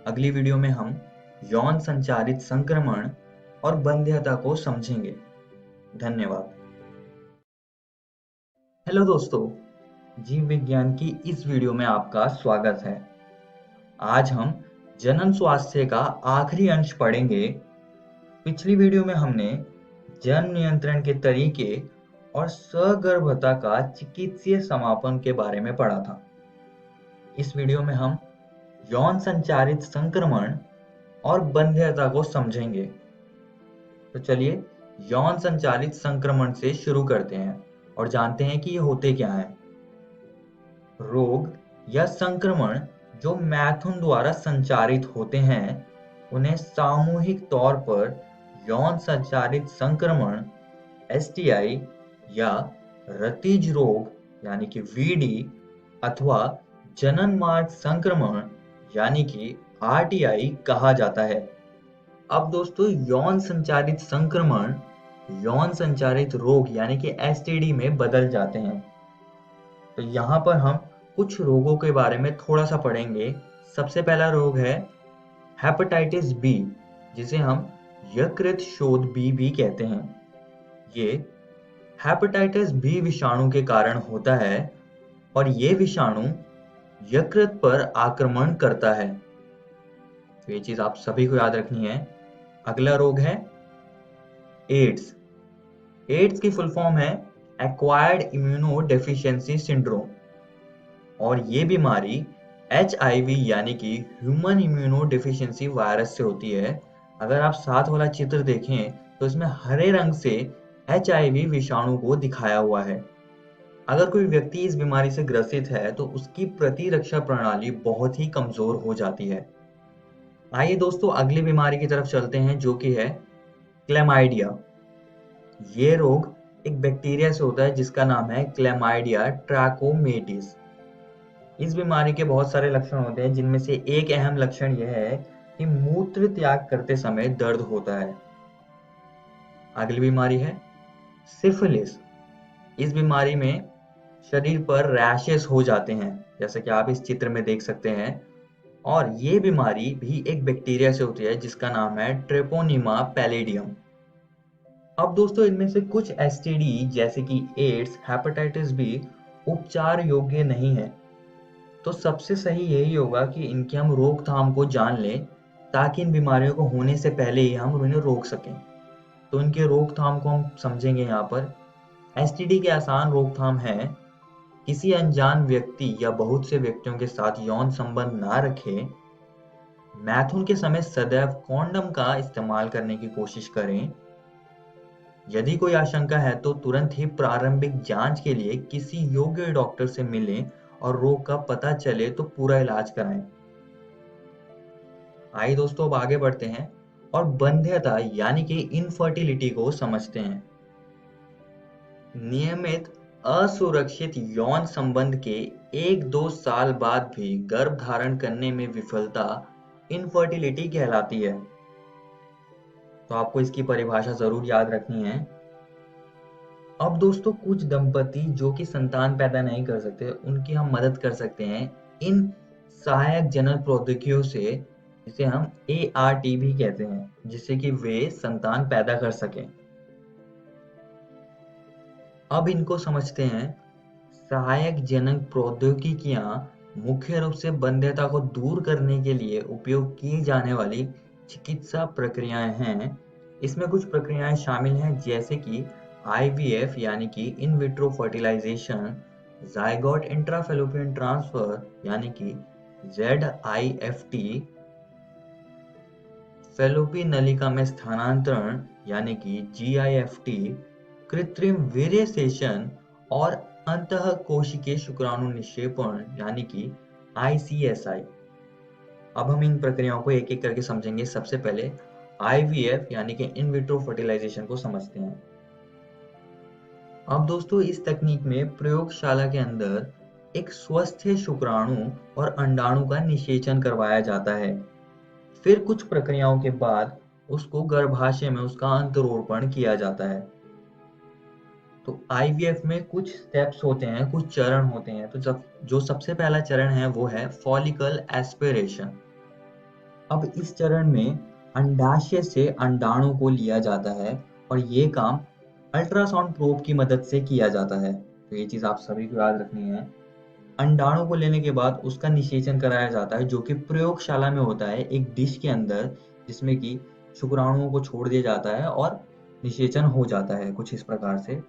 अगली वीडियो में हम यौन संचारित संक्रमण और बंध्यता को समझेंगे। धन्यवाद। हेलो दोस्तों, जीव विज्ञान की इस वीडियो में आपका स्वागत है। आज हम जनन स्वास्थ्य का आखिरी अंश पढ़ेंगे। पिछली वीडियो में हमने जन्म नियंत्रण के तरीके और सगर्भता का चिकित्सीय समापन के बारे में पढ़ा था। इस वीडियो में हम यौन संचारित संक्रमण और बंध्यता को समझेंगे। तो चलिए यौन संचारित संक्रमण से शुरू करते हैं और जानते हैं कि ये होते क्या हैं। रोग या संक्रमण जो मैथुन द्वारा संचारित होते हैं, उन्हें सामूहिक तौर पर यौन संचारित संक्रमण STI या रतिज रोग यानी कि VD अथवा जनन मार्ग संक्रमण यानी कि RTI कहा जाता है। अब दोस्तों, यौन संचारित संक्रमण यौन संचारित रोग यानी कि STD में बदल जाते हैं। तो यहाँ पर हम कुछ रोगों के बारे में थोड़ा सा पढ़ेंगे। सबसे पहला रोग है हेपेटाइटिस बी, जिसे हम यकृत शोथ बी भी कहते हैं। ये हेपेटाइटिस बी विषाणु के कारण होता है और ये विषाणु यकृत पर आक्रमण करता है। तो ये चीज आप सभी को याद रखनी है। अगला रोग है एड्स। एड्स की फुल फॉर्म है एक्वायर्ड इम्यूनोडेफिशिएंसी सिंड्रोम और ये बीमारी HIV यानी कि ह्यूमन इम्यूनोडेफिशिएंसी वायरस से होती है। अगर आप साथ वाला चित्र देखें तो इसमें हरे रंग से HIV विषाणु को दिखाया हुआ है। अगर कोई व्यक्ति इस बीमारी से ग्रसित है तो उसकी प्रतिरक्षा प्रणाली बहुत ही कमजोर हो जाती है। आइए दोस्तों अगली बीमारी की तरफ चलते हैं, जो कि है क्लैमाइडिया। ये रोग एक बैक्टीरिया से होता है जिसका नाम है क्लैमाइडिया ट्रैकोमेटिस। इस बीमारी के बहुत सारे लक्षण होते हैं, जिनमें से एक अहम लक्षण यह है कि मूत्र त्याग करते समय दर्द होता है। अगली बीमारी है सिफिलिस। इस बीमारी में शरीर पर रैशेस हो जाते हैं, जैसे कि आप इस चित्र में देख सकते हैं, और ये बीमारी भी एक बैक्टीरिया से होती है जिसका नाम है ट्रेपोनिमा पैलिडियम। अब दोस्तों, इनमें से कुछ STD जैसे कि एड्स, हेपेटाइटिस बी उपचार योग्य नहीं है। तो सबसे सही यही होगा कि इनकी हम रोकथाम को जान लें, ताकि इन बीमारियों को होने से पहले ही हम उन्हें रोक सकें। तो इनके रोकथाम को हम समझेंगे यहाँ पर। STD के आसान रोकथाम है किसी अनजान व्यक्ति या बहुत से व्यक्तियों के साथ यौन संबंध ना रखें, मैथुन के समय सदैव कॉन्डम का इस्तेमाल करने की कोशिश करें, यदि कोई आशंका है तो तुरंत ही प्रारंभिक जांच के लिए किसी योग्य डॉक्टर से मिलें और रोग का पता चले तो पूरा इलाज कराएं। आइए दोस्तों अब आगे बढ़ते हैं और बंध्यता यानी कि इनफर्टिलिटी को समझते हैं। नियमित असुरक्षित यौन संबंध के 1-2 साल बाद भी गर्भ धारण करने में विफलता इनफर्टिलिटी कहलाती है। तो आपको इसकी परिभाषा जरूर याद रखनी है। अब दोस्तों, कुछ दंपति जो कि संतान पैदा नहीं कर सकते, उनकी हम मदद कर सकते हैं इन सहायक जनन प्रौद्योगिकियों से, जिसे हम ART भी कहते हैं, जिससे कि वे संतान पैदा कर सकें। अब इनको समझते हैं। सहायक जनन प्रौद्योगिकियां मुख्य रूप से बंध्यता को दूर करने के लिए उपयोग की जाने वाली चिकित्सा प्रक्रियाएं हैं। इसमें कुछ प्रक्रियाएं शामिल हैं, जैसे कि IVF यानी कि in vitro fertilization, zygote intrafallopian transfer यानी कि ZIFT, फैलोपी नलिका में स्थानांतरण यानी कि GIFT, कृत्रिम वीर्य सेचन और अंतःकोशिकीय शुक्राणु निक्षेपण यानी कि ICSI। अब हम इन प्रक्रियाओं को एक एक करके समझेंगे। सबसे पहले IVF यानी कि इन विट्रो फर्टिलाइजेशन को समझते हैं। अब दोस्तों, इस तकनीक में प्रयोगशाला के अंदर एक स्वस्थ शुक्राणु और अंडाणु का निषेचन करवाया जाता है। फिर कुछ प्रक्रियाओं के बाद उसको गर्भाशय में उसका अंतरोपण किया जाता है। तो IVF में कुछ स्टेप्स होते हैं, कुछ चरण होते हैं। तो जो सबसे पहला चरण है वो है फॉलिकल एस्पिरेशन। अब इस चरण में अंडाशय से अंडाणु को लिया जाता है और ये काम अल्ट्रासाउंड प्रोब की मदद से किया जाता है। तो ये चीज आप सभी को याद रखनी है। अंडाणु को लेने के बाद उसका निषेचन कराया जाता है, जो कि प्रयोगशाला में होता है एक डिश के अंदर, जिसमें कि शुक्राणुओं को छोड़ दिया जाता है और निषेचन हो जाता है कुछ इस प्रकार से।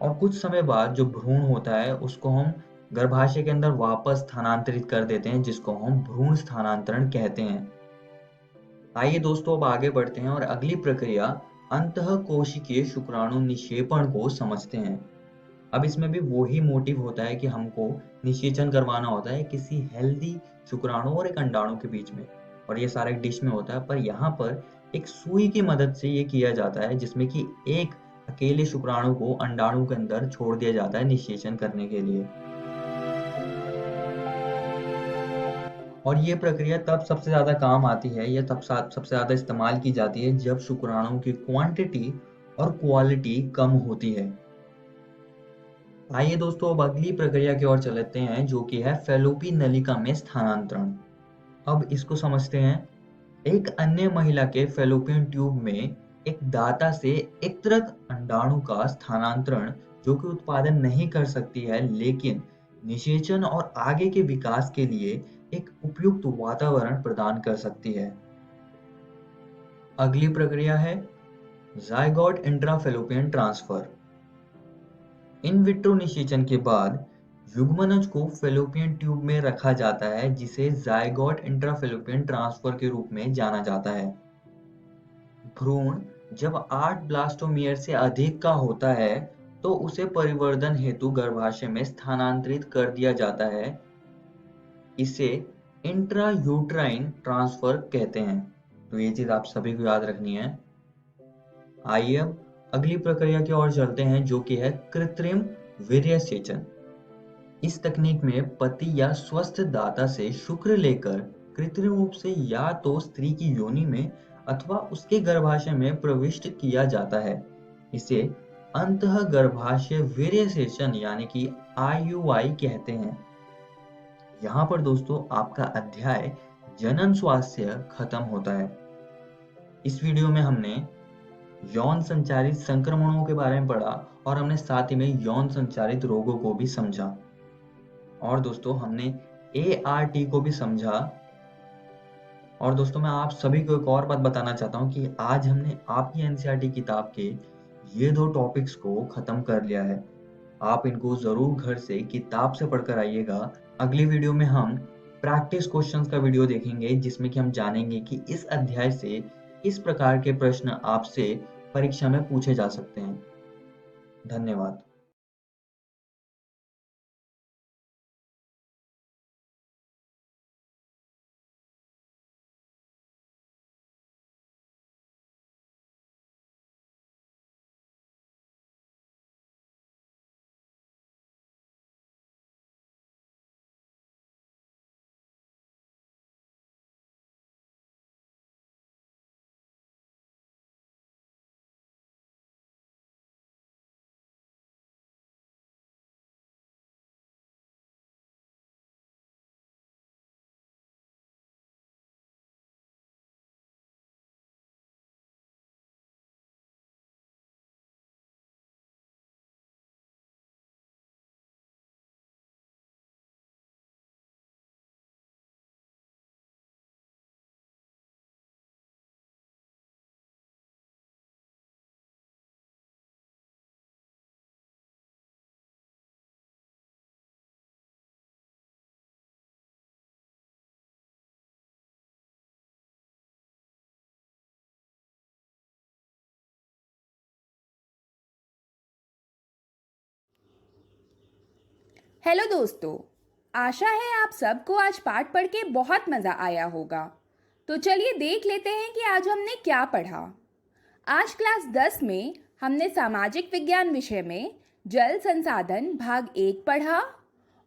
और कुछ समय बाद जो भ्रूण होता है उसको हम गर्भाशय के अंदर वापस स्थानांतरित कर देते हैं, जिसको हम भ्रूण स्थानांतरण कहते हैं। आइए दोस्तों अब आगे बढ़ते हैं और अगली प्रक्रिया अंतःकोशिकीय शुक्राणु निक्षेपण को समझते हैं। अब इसमें भी वही मोटिव होता है कि हमको निषेचन करवाना होता है किसी हेल्दी शुक्राणु और एक अंडाणु के बीच में, और ये सारा एक डिश में होता है। पर यहाँ पर एक सुई की मदद से ये किया जाता है, जिसमें कि एक अकेले शुक्राणु को अंडाणु के अंदर छोड़ दिया जाता है निषेचन करने के लिए। और ये प्रक्रिया तब सबसे ज्यादा काम आती है या तब सबसे ज्यादा इस्तेमाल की जाती है जब शुक्राणुओं की क्वांटिटी और क्वालिटी कम होती है। आइए दोस्तों अब अगली प्रक्रिया की ओर चलते हैं, जो कि है फैलोपी नलिका में स्थानांतरण। अब इसको समझते हैं। एक अन्य महिला के फैलोपियन ट्यूब में एक दाता से एकत्रक अंडाणु का स्थानांतरण, जो कि उत्पादन नहीं कर सकती है लेकिन निषेचन और आगे के विकास के लिए एक उपयुक्त वातावरण प्रदान कर सकती है। अगली प्रक्रिया है जायगोट इंट्राफैलोपियन ट्रांसफर। इन विट्रो निषेचन के बाद युग्मनज को फैलोपियन ट्यूब में रखा जाता है, जिसे जायगोट इंट्राफैलोपियन ट्रांसफर के रूप में जाना जाता है। भ्रूण जब 8 ब्लास्टोमियर से अधिक का होता है तो उसे परिवर्धन हेतु गर्भाशय में स्थानांतरित कर दिया जाता है। इसे इंट्रायूट्राइन ट्रांसफर कहते हैं। तो ये चीज आप सभी को याद रखनी है। आइए अब अगली प्रक्रिया की ओर चलते हैं, जो कि है कृत्रिम वीर्यसेचन। इस तकनीक में पति या स्वस्थ दाता से शुक्र लेकर कृत्रिम रूप से या तो स्त्री की योनि में अथवा उसके गर्भाशय में प्रविष्ट किया जाता है। इसे अंतःगर्भाशय वीर्यसेचन यानी कि IUI कहते हैं। यहाँ पर दोस्तों आपका अध्याय जनन स्वास्थ्य खत्म होता है। इस वीडियो में हमने यौन संचारित संक्रमणों के बारे में पढ़ा और हमने साथ ही में यौन संचारित रोगों को भी समझा। और दोस्तों हमने ART को भी समझा। और दोस्तों मैं आप सभी को एक और बात बताना चाहता हूँ कि आज हमने आपकी NCERT किताब के ये 2 टॉपिक्स को खत्म कर लिया है। आप इनको जरूर घर से किताब से पढ़कर आइएगा। अगली वीडियो में हम प्रैक्टिस क्वेश्चंस का वीडियो देखेंगे, जिसमें कि हम जानेंगे कि इस अध्याय से किस प्रकार के प्रश्न आपसे परीक्षा में पूछे जा सकते हैं। धन्यवाद। हेलो दोस्तों, आशा है आप सबको आज पाठ पढ़ के बहुत मज़ा आया होगा। तो चलिए देख लेते हैं कि आज हमने क्या पढ़ा। आज क्लास 10 में हमने सामाजिक विज्ञान विषय में जल संसाधन भाग 1 पढ़ा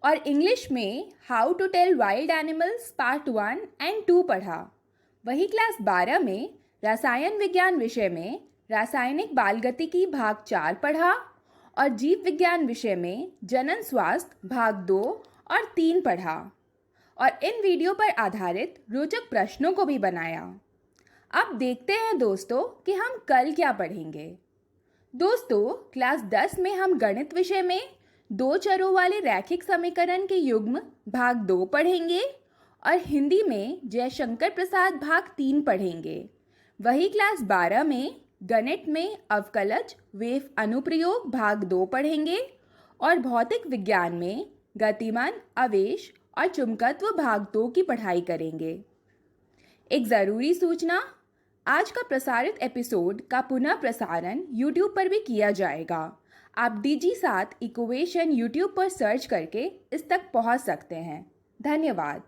और इंग्लिश में how to tell wild animals part 1 and 2 पढ़ा। वही क्लास 12 में रसायन विज्ञान विषय में रासायनिक बालगतिकी भाग 4 पढ़ा और जीव विज्ञान विषय में जनन स्वास्थ्य भाग 2 और 3 पढ़ा। और इन वीडियो पर आधारित रोचक प्रश्नों को भी बनाया। अब देखते हैं दोस्तों कि हम कल क्या पढ़ेंगे। दोस्तों, क्लास 10 में हम गणित विषय में 2 चरों वाले रैखिक समीकरण के युग्म भाग 2 पढ़ेंगे और हिंदी में जयशंकर प्रसाद भाग 3 पढ़ेंगे। वही क्लास 12 में गणित में अवकलज वेव अनुप्रयोग भाग 2 पढ़ेंगे और भौतिक विज्ञान में गतिमान आवेश और चुंबकत्व भाग 2 की पढ़ाई करेंगे। एक ज़रूरी सूचना, आज का प्रसारित एपिसोड का पुनः प्रसारण YouTube पर भी किया जाएगा। आप DG7 इक्वेशन YouTube पर सर्च करके इस तक पहुंच सकते हैं। धन्यवाद।